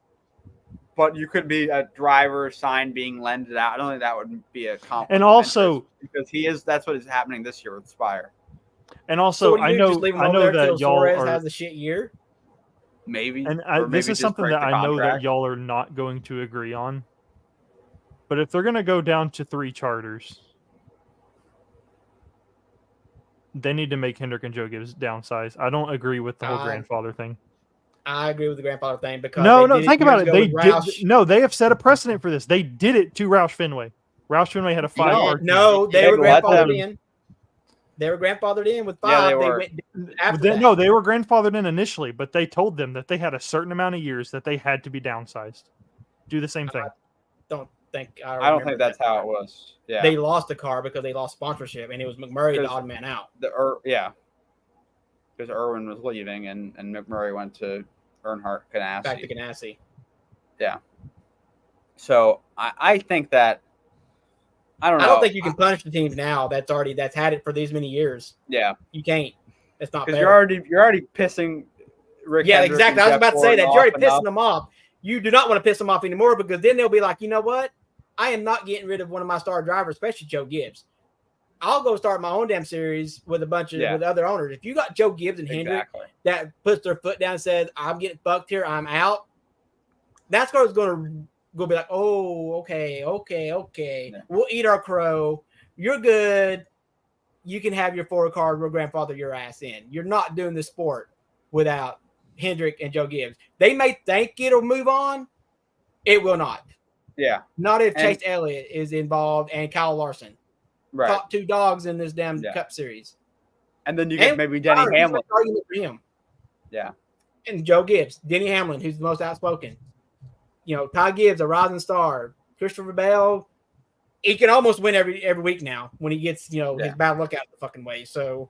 But you could be a driver sign being lended out. I don't think that would be a compliment. And also, because that's what is happening this year with Spire. and So also, what do I you do? know, Just leave him I over know there that till y'all Suarez are, has a shit year. Maybe. and Or this maybe is just something break that the I know that contract. y'all are not going to agree on. But if they're going to go down to 3 charters, they need to make Hendrick and Joe Gibbs downsize. I don't agree with the whole grandfather thing. I agree with the grandfather thing because No, they did think about it. years ago They with did. Roush. No, they have set a precedent for this. They did it to Roush Fenway. Roush Fenway had a 5 No, RT. No, they Yeah, were but let grandfathered them- in. They were grandfathered in with 5. Yeah, they were. went after They, that. no, they were grandfathered in initially, but they told them that they had a certain amount of years that they had to be downsized. Do the same thing. I don't think I don't think that's how it was. Yeah. They lost the car because they lost sponsorship, and it was McMurray the Because- odd man out. Yeah. Because Irwin was leaving and McMurray went to Earnhardt Ganassi. Back to Ganassi. So I think that I don't know. I don't think you can punish the teams now that's had it for these many years. Yeah. You can't. It's not Because fair. you're already pissing Rick Yeah, Hendrick exactly. and I was Jeff about to say Gordon that. You're already off pissing enough. them off. You do not want to piss them off anymore because then they'll be like, you know what? I am not getting rid of one of my star drivers, especially Joe Gibbs. I'll go start my own damn series with a bunch of with other owners. If you got Joe Gibbs and Hendrick Exactly. that puts their foot down and says, I'm getting fucked here, I'm out, NASCAR is going to go be like, oh, okay. Yeah. We'll eat our crow. You're good. You can have your 4 cars. We'll grandfather your ass in. You're not doing the sport without Hendrick and Joe Gibbs. They may think it'll move on. It will not. Yeah. Not if And- Chase Elliott is involved and Kyle Larson. Right. Top 2 dogs in this damn Yeah. Cup Series. And then you get And maybe Denny Tyler, he's Hamlin. an argument for him. Yeah. And Joe Gibbs, Denny Hamlin, who's the most outspoken. You know, Ty Gibbs, a rising star. Christopher Bell, he can almost win every week now when he gets, his bad luck out of the fucking way. So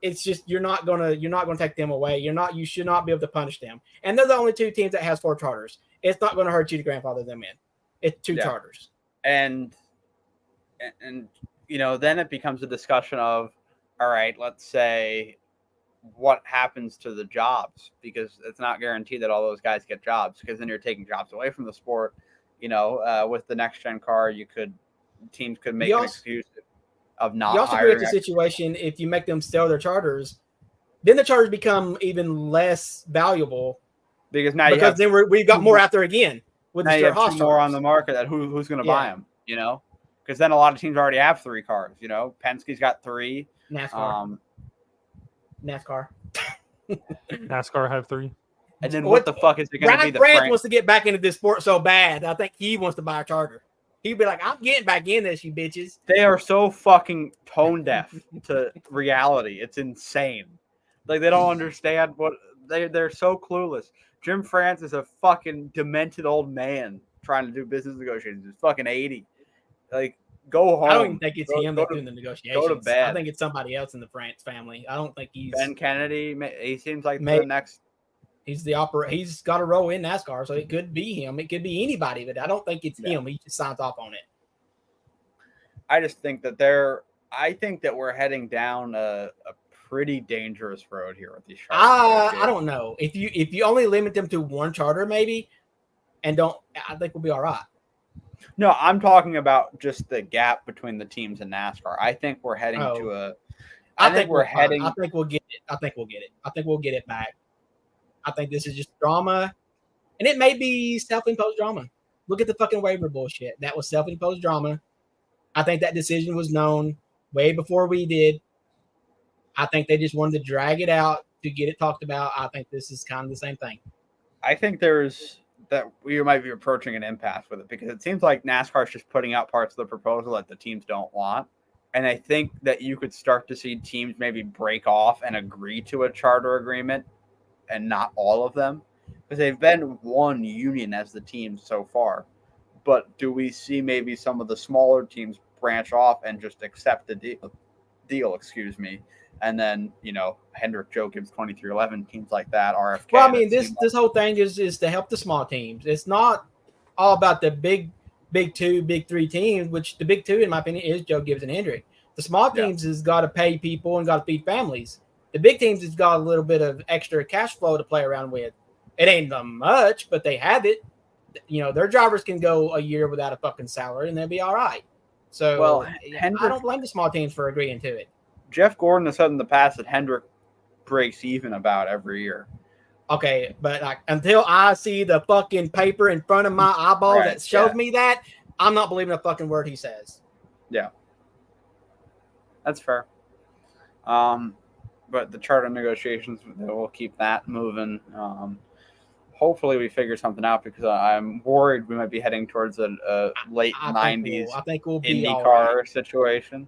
it's just you're not gonna take them away. You should not be able to punish them. And they're the only 2 teams that has 4 charters. It's not going to hurt you to grandfather them in. It's 2 charters. And then it becomes a discussion of, all right, let's say what happens to the jobs, because it's not guaranteed that all those guys get jobs, because then you're taking jobs away from the sport. With the next gen car, teams could make an excuse of not You also hiring. create a situation if you make them sell their charters, then the charters become even less valuable because now we've got more out there again with now the you have Haas 2 more on charters. the market that who's going to buy them, because then a lot of teams already have 3 cars. Penske's got 3. NASCAR. NASCAR have 3. And then what the fuck is it going to be? Ryan France wants to get back into this sport so bad. I think he wants to buy a charter. He'd be like, I'm getting back in this, you bitches. They are so fucking tone deaf to reality. It's insane. Like, they don't understand what they're so clueless. Jim France is a fucking demented old man trying to do business negotiations. He's fucking 80. Like, go home. I don't even think it's him that's doing the negotiations. Go to bed. I think it's somebody else in the France family. I don't think he's Ben Kennedy. He seems like Maybe. the next. he's the He's got a role in NASCAR, so it could be him. It could be anybody, but I don't think it's him. He just signs off on it. I just think that we're heading down a pretty dangerous road here with these charters. I don't know if you only limit them to 1 charter, maybe, and don't. I think we'll be all right. No, I'm talking about just the gap between the teams in NASCAR. I think we're heading to a. I think we're heading. I think we'll get it. I think we'll get it back. I think this is just drama, and it may be self-imposed drama. Look at the fucking waiver bullshit. That was self-imposed drama. I think that decision was known way before we did. I think they just wanted to drag it out to get it talked about. I think this is kind of the same thing. I think that we might be approaching an impasse with it, because it seems like NASCAR is just putting out parts of the proposal that the teams don't want. And I think that you could start to see teams maybe break off and agree to a charter agreement, and not all of them, because they've been one union as the team so far. But do we see maybe some of the smaller teams branch off and just accept the deal? deal, excuse me. And then, Hendrick, Joe Gibbs, 2311, teams like that, RFK. Well, I mean, this whole thing is to help the small teams. It's not all about the big two, big three teams, which the big two, in my opinion, is Joe Gibbs and Hendrick. The small teams has got to pay people and got to feed families. The big teams has got a little bit of extra cash flow to play around with. It ain't much, but they have it. Their drivers can go a year without a fucking salary and they'll be all right. So I don't blame the small teams for agreeing to it. Jeff Gordon has said in the past that Hendrick breaks even about every year. Okay, but until I see the fucking paper in front of my eyeball that shows me that, I'm not believing a fucking word he says. Yeah. That's fair. But the charter negotiations, we'll keep that moving. Hopefully we figure something out because I'm worried we might be heading towards a late 90s IndyCar situation,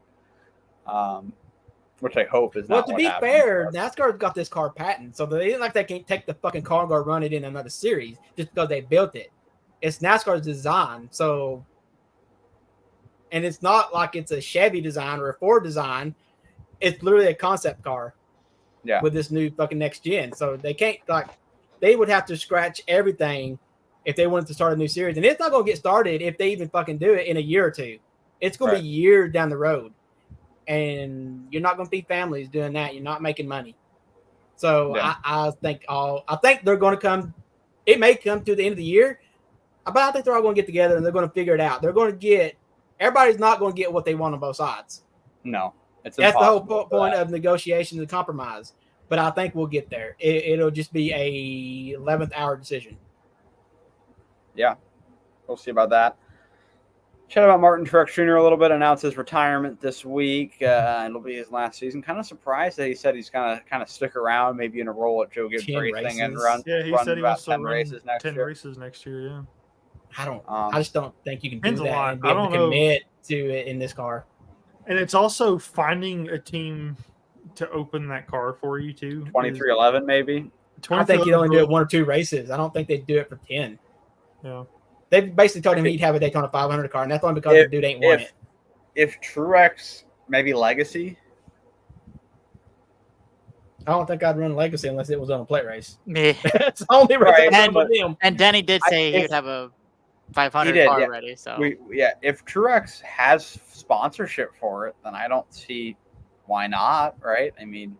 which I hope is not. Well, to be fair, NASCAR's got this car patent, so they ain't they can't take the fucking car and go run it in another series just because they built it. It's NASCAR's design, and it's not like it's a Chevy design or a Ford design. It's literally a concept car. Yeah. With this new fucking next gen, so they can't they would have to scratch everything if they wanted to start a new series, and it's not going to get started if they even fucking do it in a year or two. It's going to be years down the road, and you're not going to feed families doing that. You're not making money. So I think they're going to come. It may come to the end of the year, but I think they're all going to get together and they're going to figure it out. They're going to get everybody's not going to get what they want on both sides. No. That's the whole point of negotiations and compromise. But I think we'll get there. It'll just be a 11th hour decision. Yeah, we'll see about that. Chat about Martin Truex Jr. a little bit. Announced his retirement this week. It'll be his last season. Kind of surprised that he said he's gonna kind of stick around, maybe in a role at Joe Gibbs Racing and run. Yeah, he said he wants to run 10 races next year. Yeah. I just don't think you can do that and be able to commit to it in this car. And it's also finding a team to open that car for you too. 2311 maybe. I think you'd only do it 1 or 2 races. I don't think they'd do it for 10. Yeah. They basically told him he'd have a Daytona 500 car, and that's only because the dude ain't won it. If Truex, maybe Legacy. I don't think I'd run Legacy unless it was on a plate race. Yeah. That's the only reason. And Denny did say he would have a 500 car ready. So if Truex has sponsorship for it, then I don't see why not, right? I mean,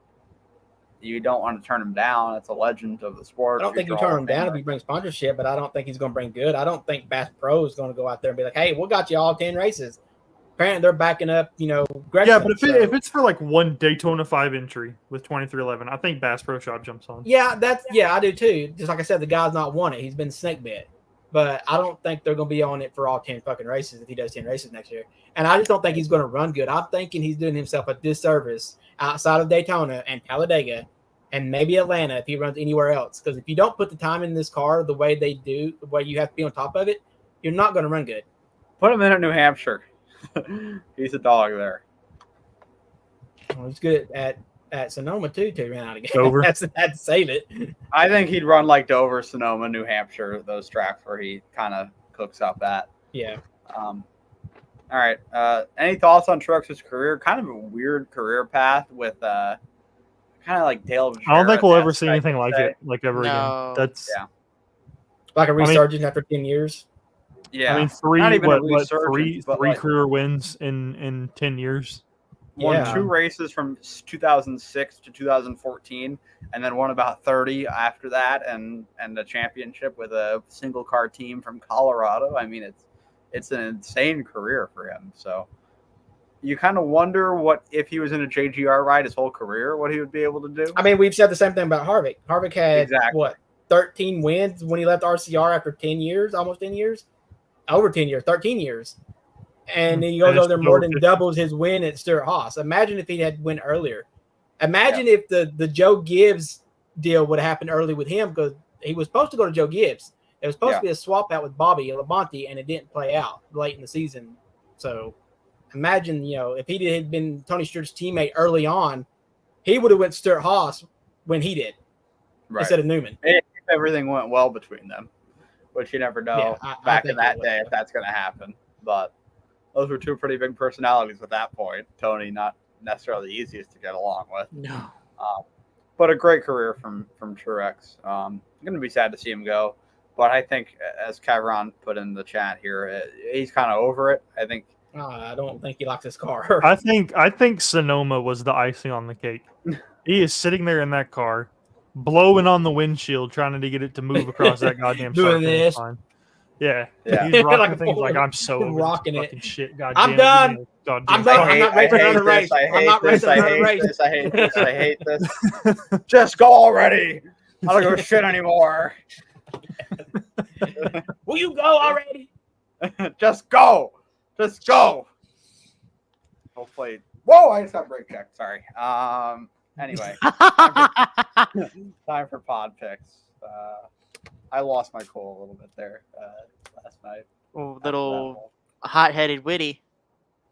you don't want to turn him down. It's a legend of the sport. I don't think you turn him down if he brings sponsorship, but I don't think he's going to bring good. I don't think Bass Pro is going to go out there and be like, hey, we got you all 10 races. Apparently, they're backing up, Grexon, yeah, but if it's for like one Daytona 5 entry with 2311, I think Bass Pro Shop jumps on. Yeah, I do too. Just like I said, the guy's not won it. He's been snake bit. But I don't think they're going to be on it for all 10 fucking races if he does 10 races next year. And I just don't think he's going to run good. I'm thinking he's doing himself a disservice outside of Daytona and Talladega and maybe Atlanta if he runs anywhere else. Because if you don't put the time in this car the way they do, the way you have to be on top of it, you're not going to run good. Put him in at New Hampshire. He's a dog there. Well, he's good at Sonoma too to run out again. Dover. That's to save it. I think he'd run like Dover, Sonoma, New Hampshire, those tracks where he kind of cooks up at. Yeah. All right. Any thoughts on Truex's career? Kind of a weird career path with kind of like Dale. I don't think we'll ever see anything like it, ever again. That's like a resurgence after 10 years. Yeah. I mean, three career wins in 10 years. Won 2 races from 2006 to 2014, and then won about 30 after that, and the championship with a single car team from Colorado. I mean, it's an insane career for him. So you kind of wonder what if he was in a JGR ride his whole career, what he would be able to do. I mean, we've said the same thing about Harvick. Harvick had 13 wins when he left RCR after 10 years, almost 10 years, over 10 years, 13 years. And he goes over there more than doubles his win at Stewart-Haas. Imagine if he had win earlier. Imagine if the Joe Gibbs deal would have happened early with him because he was supposed to go to Joe Gibbs. It was supposed to be a swap out with Bobby Labonte, and it didn't play out late in the season. So imagine, if he had been Tony Stewart's teammate early on, he would have went Stewart-Haas when he did instead of Newman. If everything went well between them, which you never know back in that day if that's going to happen. But those were 2 pretty big personalities at that point. Tony not necessarily the easiest to get along with. No. But a great career from Truex. I'm going to be sad to see him go. But I think, as Kevron put in the chat here, he's kind of over it. I think. I don't think he likes his car. I think Sonoma was the icing on the cake. He is sitting there in that car, blowing on the windshield, trying to get it to move across that goddamn Doing start finish this. line. Yeah, Yeah. he's rocking Like, things like I'm so over rocking this it. fucking shit. God I'm damn it, done. give me a goddamn I'm done. break. I'm not racing another race. I'm not racing another race. I hate this. I hate this. Just go already. I don't give a shit anymore. Will you go already? Just go. Just go. Hopefully. Whoa, I just got brake checked. Sorry. Anyway, time for pod picks. I lost my cool a little bit there last night. Little hot-headed witty.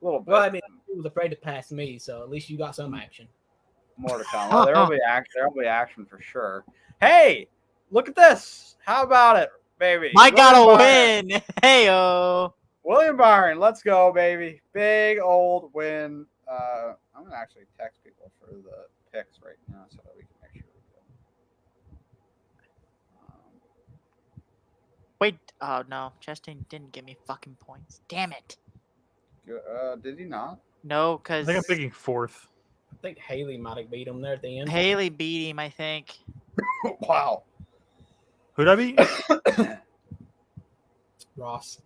A little bit. Well, I mean, he was afraid to pass me, so at least you got some action. More to come. Well, there'll be action for sure. Hey, look at this. How about it, baby? Mike got a Byron. win. Hey-o. William Byron, let's go, baby. Big old win. I'm gonna actually text people for the picks right now so that we can make sure we Wait. Oh, no. Justin didn't give me fucking points. Damn it. go. Did he not? No, I because think I'm picking fourth. I think Haley might have beat him there at the end. Haley beat him, I think. Wow. Who'd I beat? Ross.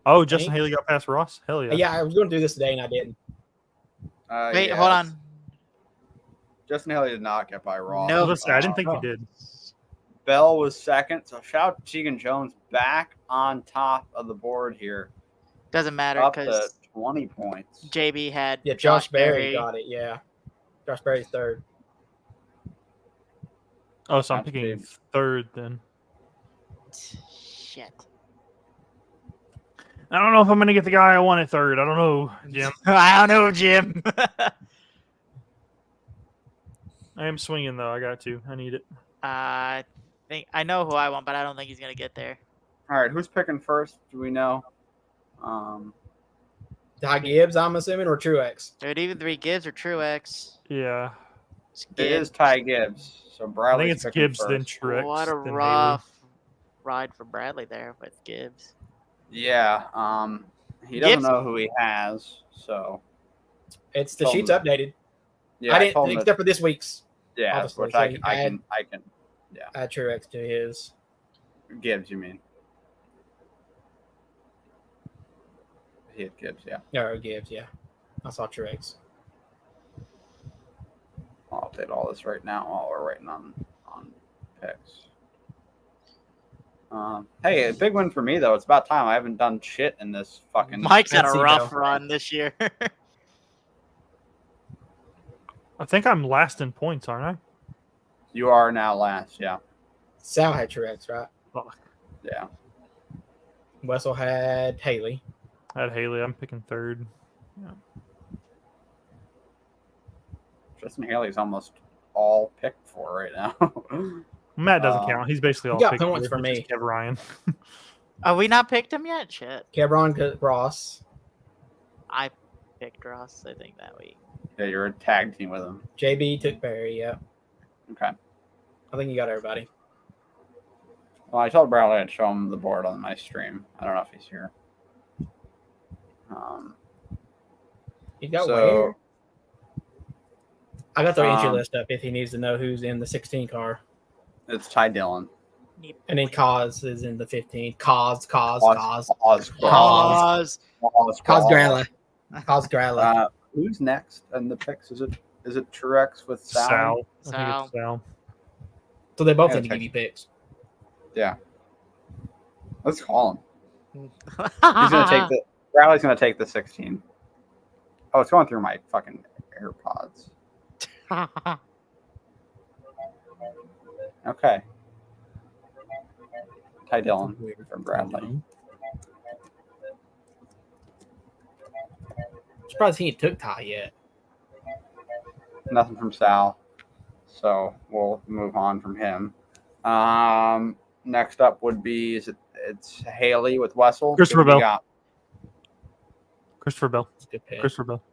Oh, Justin Hank? Haley got past Ross. Hell yeah. Yeah, I was going to do this today and I didn't. Wait, Yes. hold on. Justin Haley did not get by Ross. No. I didn't think he did. Bell was second, so shout out to Tegan Jones back on top of the board here. Doesn't matter Up to because 20 points. JB had Yeah, Josh Berry got it. Yeah. Josh Berry's third. Oh, so I'm That's picking big. third then. Shit. I don't know if I'm gonna get the guy I want at third. I don't know, Jim. I don't know, Jim. I am swinging though. I got to. I need it. I think I know who I want, but I don't think he's gonna get there. All right, who's picking first? Do we know? Ty Gibbs, I'm assuming, or Truex? Dude, even 3 Gibbs or Truex. Yeah, It's It is Ty Gibbs. So I Bradley's think it's picking Gibbs first. then Truex. What a then Haley. rough ride for Bradley there with Gibbs. Yeah. He doesn't Gibbs- know who he has, so It's the Told sheet's him. updated. yeah. I didn't, told him except for this week's. yeah, obviously, which so I he can Add Truex to his. Gibbs. You mean? He had Gibbs. Yeah. Or Gibbs, yeah. I saw Truex. I'll update all this right now while we're waiting on picks. Hey, a big win for me though. It's about time. I haven't done shit in this fucking. Mike's had a Let's see, rough though. run this year. I think I'm last in points, aren't You are now last. Yeah. Sal had Truex, right? I? Fuck. Yeah. Wessel had Haley. I had Haley. I'm picking third. Justin Haley's almost all picked for right now. Matt doesn't count. He's basically all got picked points for which is me. Kev Ryan. Oh, we not picked him yet? Shit. Kevron Ross. I picked Ross, I think, that week. Yeah, you're a tag team with him. JB took Barry, yeah. Okay. I think you got everybody. Well, I told Bradley I'd show him the board on my stream. I don't know if he's here. You got So- where? I got the entry Um, list up if he needs to know who's in the 16 car. It's Ty Dillon. And then Cos is in the 15. Cos. Oz Grella. Cos Grella. Who's next in the picks? Is it Truex with Sal? Sal. I think Sal. it's Sal. So they both yeah, need to give you picks. Yeah. Let's call him. He's He's gonna take the Bradley's gonna take the 16. Oh, it's going through my fucking AirPods. Okay. Ty Dillon from Bradley. Surprised he ain't took Ty yet. Nothing from Sal. So we'll move on from him. Next up would be it's Haley with Wessel. Christopher Who do we Bell. got? Christopher Bell. It's a good pick. Christopher Bell.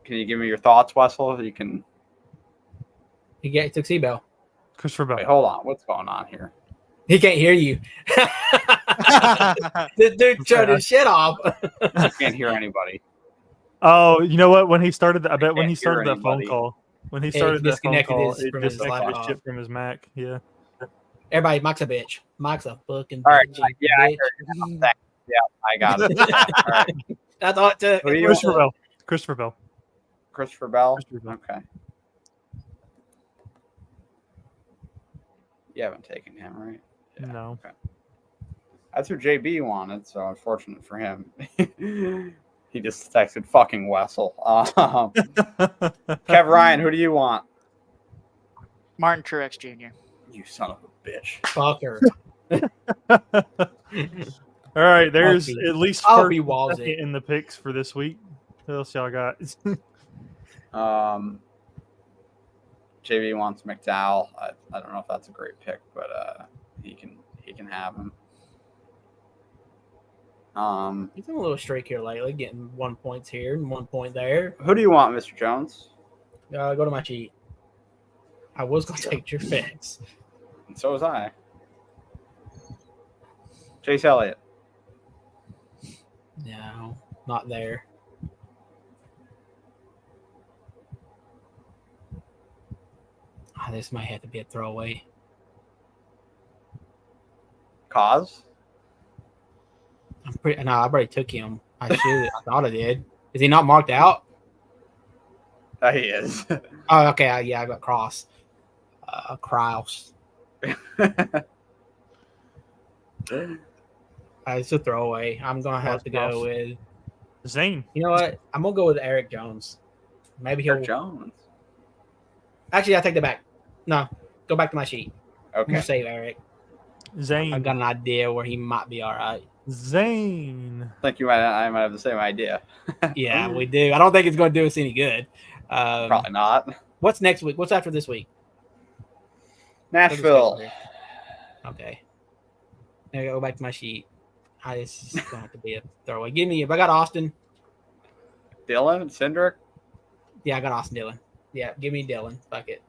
Can you give me your thoughts, Wessel? You can. He took Seabell. Christopher Bell. Wait, hold on. What's going on here? He can't hear you. The dude turned his shit off. I can't hear anybody. Oh, you know what? When he started, I bet when can't he started hear that phone anybody. call, when he It started that phone disconnected call, his- it from his disconnected his laptop. shit from his Mac. Yeah. Everybody, Mike's a bitch. Mike's a fucking All right, bitch. yeah, I bitch. heard I got it. Yeah, all right. I thought to Who do you Christopher Bell. Christopher Bell. Christopher Bell? Christopher Bell. Okay. You haven't taken him, right? Yeah. No. Okay. That's who JB wanted, so unfortunate for him. He just texted fucking Wessel. Kev Ryan, who do you want? Martin Truex Jr. You son of a bitch. fucker. All right, there's I'll at least I'll first be and Walls second it. in the picks for this week. What else y'all got? JB wants McDowell. I don't know if that's a great pick, but he can have him. He's on a little streak here lately, getting 1 point here and 1 point there. Who do you want, Mr. Jones? Go to my sheet. I was going to take your fix. And so was I. Chase Elliott. No, not there. This might have to be a throwaway. Cause? No, I already took him. I should. I thought I did. Is he not marked out? He is. Oh, okay. Yeah, I got Cross. Kraus. It's a throwaway. I'm gonna have to go with. Zane. You know what? I'm gonna go with Eric Jones. Maybe he'll. Eric Jones. Actually, I take that back. No, go back to my sheet. I'm Okay. gonna save Eric. Zane. I've got an idea where he might be all right. Zane. I think I might have the same idea. Yeah, we do. I don't think it's going to do us any good. Probably not. What's next week? What's after this week? Nashville. Okay. Now I go back to my sheet. It's going to have to be a throwaway. Give me, if I got Austin. Dylan, Cindric. Yeah, I got Austin Dillon. Yeah, give me Dillon. Fuck it.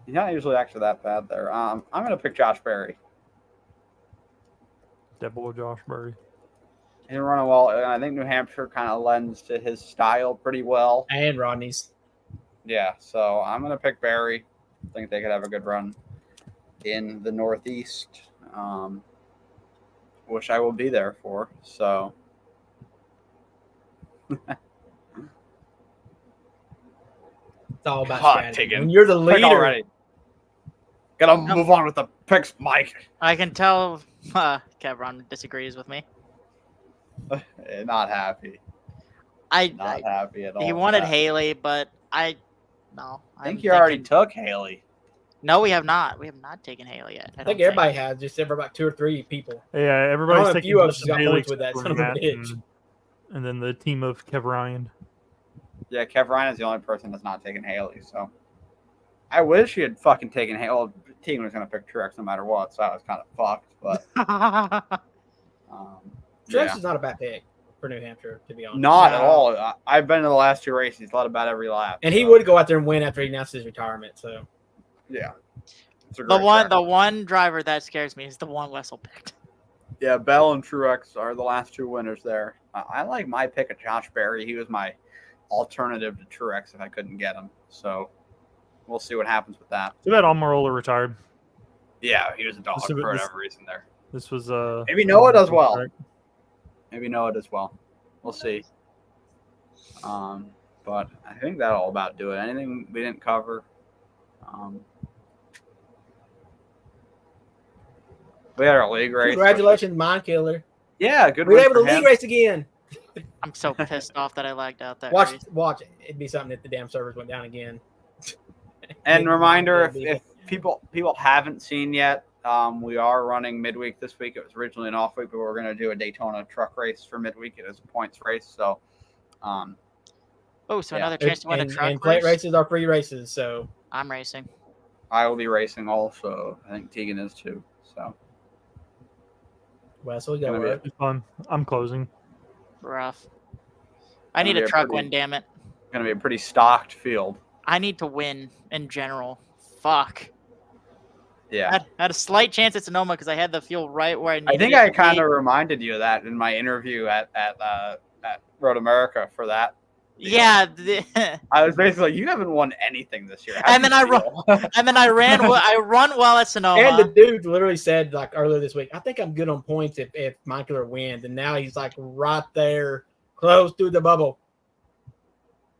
He's not usually actually that bad there. I'm gonna pick Josh Berry. That boy Josh Berry. He's running well, and I think New Hampshire kind of lends to his style pretty well. And Rodney's. Yeah, so I'm gonna pick Berry. I think they could have a good run in the Northeast, which I will be there for. So. It's all about God, strategy. take it. When you're the Pick leader. already. Gotta move on with the picks, Mike. I can tell Kevron disagrees with me. Not happy. Not happy at all. He with wanted that. Haley, but I think you already took Haley. No, we have not. We have not taken Haley yet. I think everybody has, just for about 2 or 3 people. Yeah, I everybody's know a taking few of us Justin got Haley points with that except son for of a Matt bitch. and then the team of Kev Ryan. Yeah, Kev Ryan is the only person that's not taken Haley. So I wish he had fucking taken Haley. Well, the team was gonna pick Truex no matter what, so I was kind of fucked. But Truex yeah. is not a bad pick for New Hampshire, to be honest. Not at all. I've been to the last 2 races. He's led about every lap. And he so, would go out there and win after he announced his retirement. So Yeah. It's a the great one, track. the one driver that scares me is the one Wessel picked. Yeah, Bell and Truex are the last 2 winners there. I like my pick of Josh Berry. He was my alternative to Truex if I couldn't get him. So we'll see what happens with that. Too bad Almirola retired. Yeah, he was a dog This- for this- whatever reason there. This was Maybe Noah does well. Maybe Noah does well. We'll see. But I think that'll all about do it. Anything we didn't cover? We had our league race. congratulations, Mind Killer. Yeah, good We were win able to for him. league race again. I'm so pissed off that I lagged out that Watch, race. watch it. It'd be something if the damn servers went down again. And reminder, if people haven't seen yet, we are running midweek this week. It was originally an off week, but we're going to do a Daytona truck race for midweek. It is a points race. So, Oh, so Yeah. another chance to win a and truck plate race? races are free races, so I'm racing. I will be racing also. I think Tegan is too. So, Wessel, you got Gonna be work. It's fun. I'm closing. Rough. I need Gonna a be truck pretty- win, damn it. Going to be a pretty stocked field. I need to win in general. Fuck. Yeah. I had a slight chance at Sonoma because I had the fuel right where I needed I think it I to kind be. of reminded you of that in my interview at Road America for that. Yeah. I was basically like, you haven't won anything this year. How And do then you I feel? and then I run well at Sonoma. And the dude literally said like earlier this week, I think I'm good on points if Montclair wins, and now he's like right there, close to the bubble.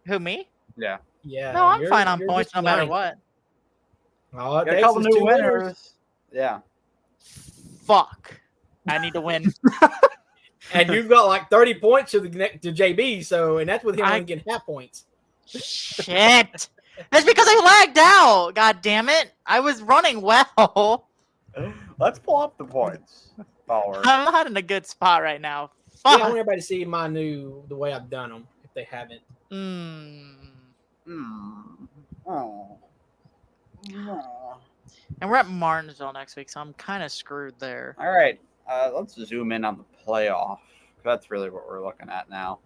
Who, me? Yeah. Yeah. No, I'm you're- fine on you're points just no matter ninth. what. All it Got a takes couple is new 2 winners. Yeah. Fuck. I need to win. And you've got like 30 points to JB, so and that's with him I- only getting half points. Shit. That's because I lagged out. God damn it. I was running well. Let's pull up the points. Forward. I'm not in a good spot right now. Yeah, I Fuck. want everybody to see the way I've done them if they haven't. Oh. Oh. And we're at Martinsville next week, so I'm kind of screwed there. All right. Let's zoom in on the playoff. That's really what we're looking at now.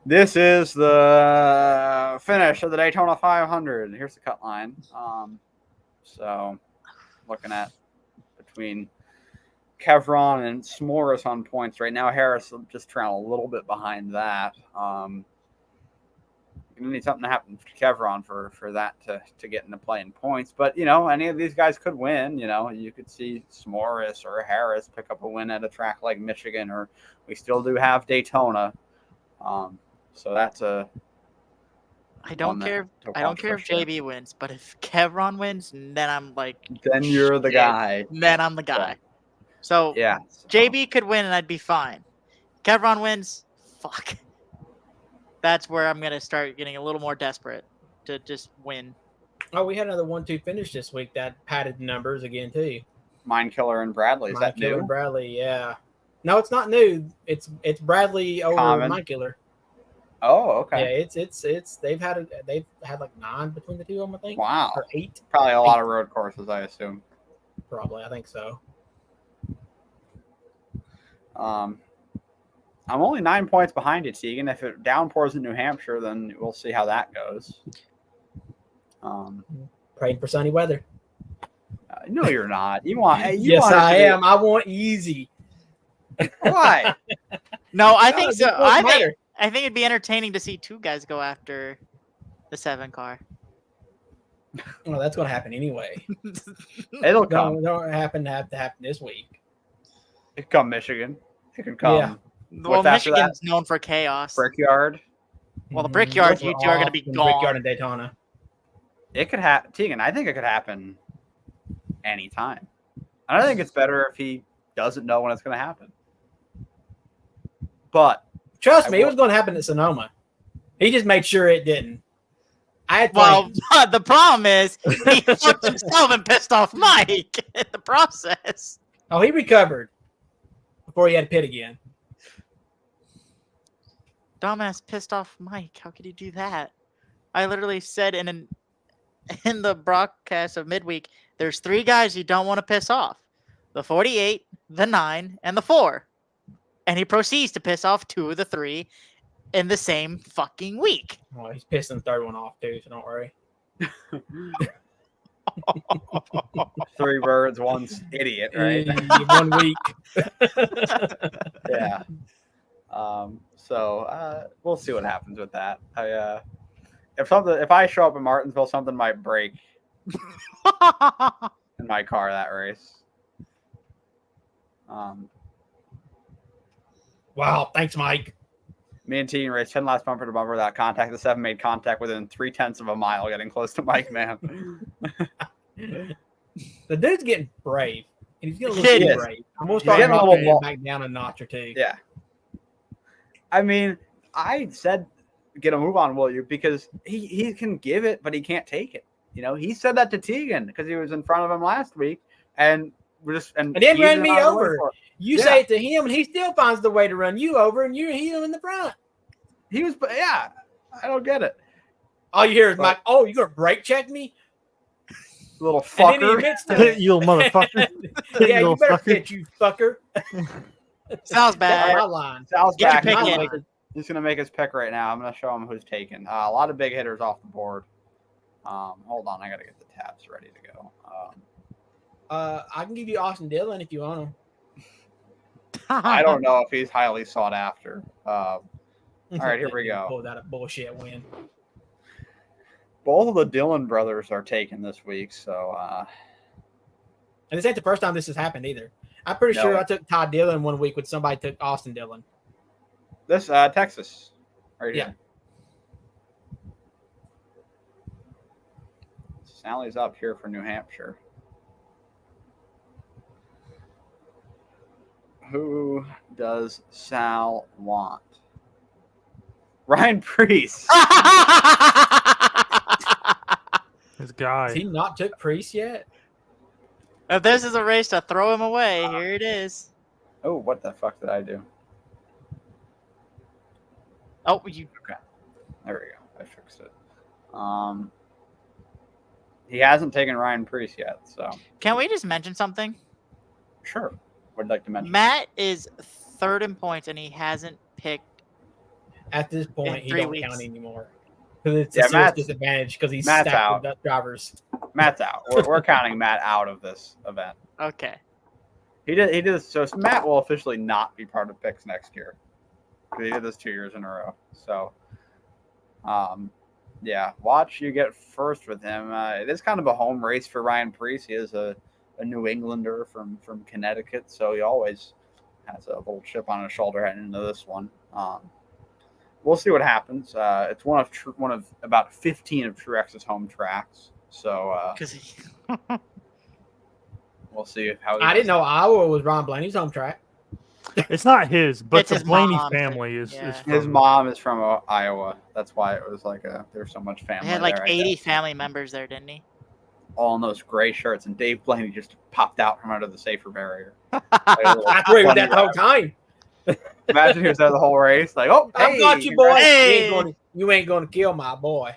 This is the finish of the Daytona 500. Here's the cut line. So looking at between Kevron and S'mores on points right now. Harris will just trail a little bit behind that. You need something to happen to Kevron for that to get into play in points. But, you know, any of these guys could win. You know, you could see S'mores or Harris pick up a win at a track like Michigan, or we still do have Daytona. So that's a. I don't one care. to I don't watch care for if sure. JB wins, but if Kevron wins, then I'm like, Then you're the shit. guy. Then I'm the guy. So Yeah. JB could win and I'd be fine. Kevron wins, fuck. That's where I'm gonna start getting a little more desperate to just win. Oh, we had another 1-2 finish this week that padded the numbers again too. Mind Killer and Bradley. Is that Mind Killer new? and Bradley, yeah. No, it's not new. It's Bradley over Common. Mind Killer. Oh, okay. Yeah, it's they've had like 9 between the two of them, I think. Wow. Or 8, Probably a lot of road courses, I assume. probably. I think so. I'm only 9 points behind you, Tegan. If it downpours in New Hampshire, then we'll see how that goes. Praying for sunny weather. No, you're not. You want? You Yes, want it to I be- am. I want easy. Why? No, I No, think it so. doesn't I matter. think it'd be entertaining to see two guys go after the 7 car. Well, that's going to happen anyway. It'll come. Don't happen to have to happen this week. It could come Michigan. It could come Yeah. Well, What's after Michigan's known for chaos. Brickyard. Well, the Brickyard, you two are gonna be The gone. Brickyard in Daytona. It could happen. Tegan, I think it could happen anytime. I don't think it's better if he doesn't know when it's going to happen. But Trust I me, it will- was going to happen at Sonoma. He just made sure it didn't. I had Well, plans. the problem is he fucked himself and pissed off Mike in the process. Oh, he recovered before he had to pit again. Dumbass pissed off Mike. How could he do that? I literally said in the broadcast of midweek, there's 3 guys you don't want to piss off: the 48, the 9, and the 4. And he proceeds to piss off 2 of the 3 in the same fucking week. Well, he's pissing the third one off too, so don't worry. 3 birds, 1 idiot, right? 1 week. Yeah. So we'll see what happens with that. If I show up in Martinsville, something might break in my car that race. Wow, thanks, Mike. Me and Tegan raced 10 laps bumper to bumper without contact. The 7 made contact within 0.3 of a mile, getting close to Mike, man. The dude's getting brave. And he's getting a He little is. too brave. I'm going to He's start getting a knocking little him back down a notch or two. Yeah. I mean, I said get a move on, will you? Because he can give it, but he can't take it. You know, he said that to Tegan because he was in front of him last week, and we're just and then easing ran me out of the way over. for it. You Yeah. say it to him, and he still finds the way to run you over, and he's in the front. He was, yeah. I don't get it, All you hear is But- Mike, oh, you going to brake check me? little And then he fucker. admits to it. You little motherfucker. Yeah, you little better fucker. pitch, you fucker. Sounds That's bad. my line. Sal's Get your back. pick He's in. gonna make his- He's going to make his pick right now. I'm going to show him who's taken. A lot of big hitters off the board. Hold on. I got to get the tabs ready to go. I can give you Austin Dillon if you want him. I don't know if he's highly sought after. All right, here we go. Pull that a bullshit win. Both of the Dillon brothers are taken this week, so And this ain't the first time this has happened either. I'm pretty No. sure I took Todd Dillon one week when somebody took Austin Dillon. this Texas, right Yeah. here. Sally's up here for New Hampshire. Who does Sal want? Ryan Priest. This guy. Has he not took Priest yet? If this is a race to throw him away, here it is. Oh, what the fuck did I do? Oh, you. There we go. I fixed it. He hasn't taken Ryan Priest yet, so Can we just mention something? sure. Would like to mention. Matt is third in points, and he hasn't picked. At this In point, he 3 don't weeks. count anymore. Because it's Yeah, a serious Matt's- disadvantage because he's Matt's stacked out. with drivers. Matt's out. We're counting Matt out of this event. Okay. He did. So Matt will officially not be part of picks next year because he did this 2 years in a row. So, yeah, watch you get first with him. It is kind of a home race for Ryan Priest. He is a New Englander from Connecticut, so he always has a little chip on his shoulder heading into this one. We'll see what happens. It's one of about 15 of Truex's home tracks. So Because we'll see how. I didn't know Iowa was Ron Blaney's home track. It's not his, but It's the his Blaney mom's. family is. Yeah. His mom is from Iowa. That's why it was like there's so much family. he had like there, I 80 guess. family members there, didn't he? All in those gray shirts, and Dave Blaney just popped out from under the safer barrier. I agree with that the whole time. Imagine he was there the whole race, like, oh, I've hey, got you, boy. congrats. Hey. You ain't going to kill my boy.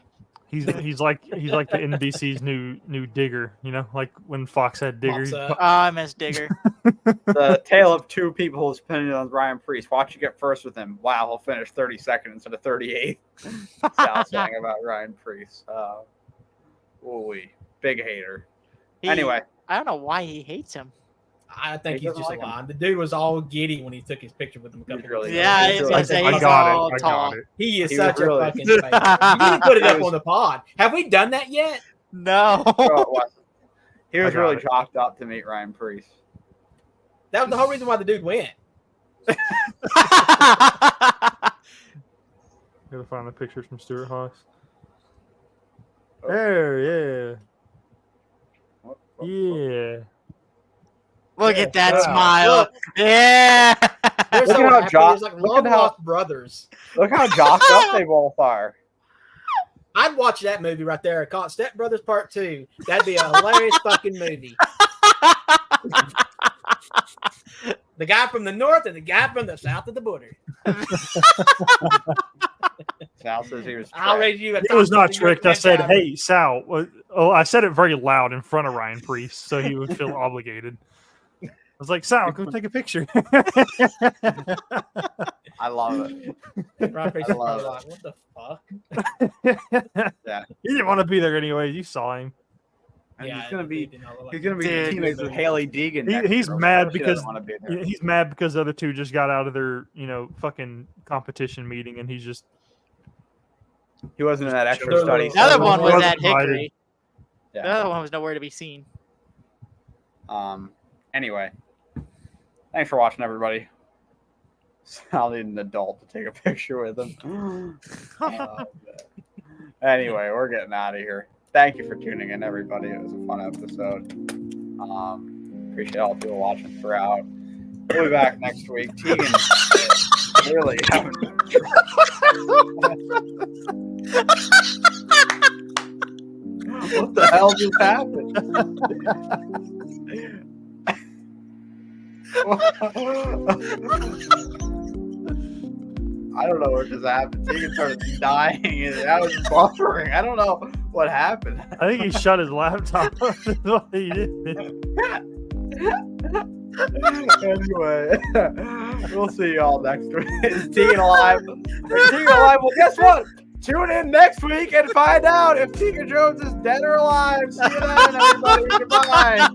He's like the NBC's new Digger. You know, like when Fox had Digger. Pops he up. Oh, I miss Digger. The tale of two people is pinned on Ryan Priest. Watch you get first with him. Wow, he'll finish 32nd instead of 38th. Sal saying about Ryan Priest. Ooh-wee. Big hater. Anyway, I don't know why he hates him. I think He he's doesn't just like him. lying. The dude was all giddy when he took his picture with him a couple He's really weeks Yeah, ago. he's really- gonna say I he's got all it. I tall. got it. He is He such was a really- fucking faker. You need to put it He up was- on the pod. Have we done that yet? No. he was I got really it. chalked up to meet Ryan Priest. That was the whole reason why the dude went. Gotta find the pictures from Stuart Haas. Oh. There, Oh, yeah, yeah. Look at that Wow. smile. Look. Yeah. They're Look so at how happy. Josh- It's like look long at how- lost brothers. Look how jocked up they both are. I'd watch that movie right there. Called Step Brothers Part 2. That'd be a hilarious fucking movie. The guy from the north and the guy from the south of the border. Sal says he was. I'll tricked. raise you. It was not tricked. I said, "Hey, Sal." I said it very loud in front of Ryan Priest, so he would feel obligated. I was like, "Sal, go take a picture." I love it. Ron Priest I is love probably like, what the fuck? Yeah. He didn't want to be there anyway. You saw him. And Yeah, he's gonna it be. did not look He's like gonna be Dude. teammates with Haley Deegan. next He's year, mad so she because doesn't wanna be there. he's mad because the other two just got out of their fucking competition meeting, and he's just He wasn't in that extra They're study. little- The other So one he was wasn't at Hickory. The Yeah. other one was nowhere to be seen. Anyway, thanks for watching, everybody. I'll need an adult to take a picture with him. Anyway, we're getting out of here. Thank you for tuning in, everybody. It was a fun episode. Appreciate all the people watching throughout. We'll be back next week. Tegan is really having. What the hell just happened? I don't know what just happened. Tegan started dying and I was buffering. I don't know what happened. I think he shut his laptop. That's what he did. Anyway. We'll see y'all next week. It's Tegan Alive. It's Tegan Alive. Well, guess what? Tune in next week and find out if Tegan Jones is dead or alive. See you then, everybody. Goodbye.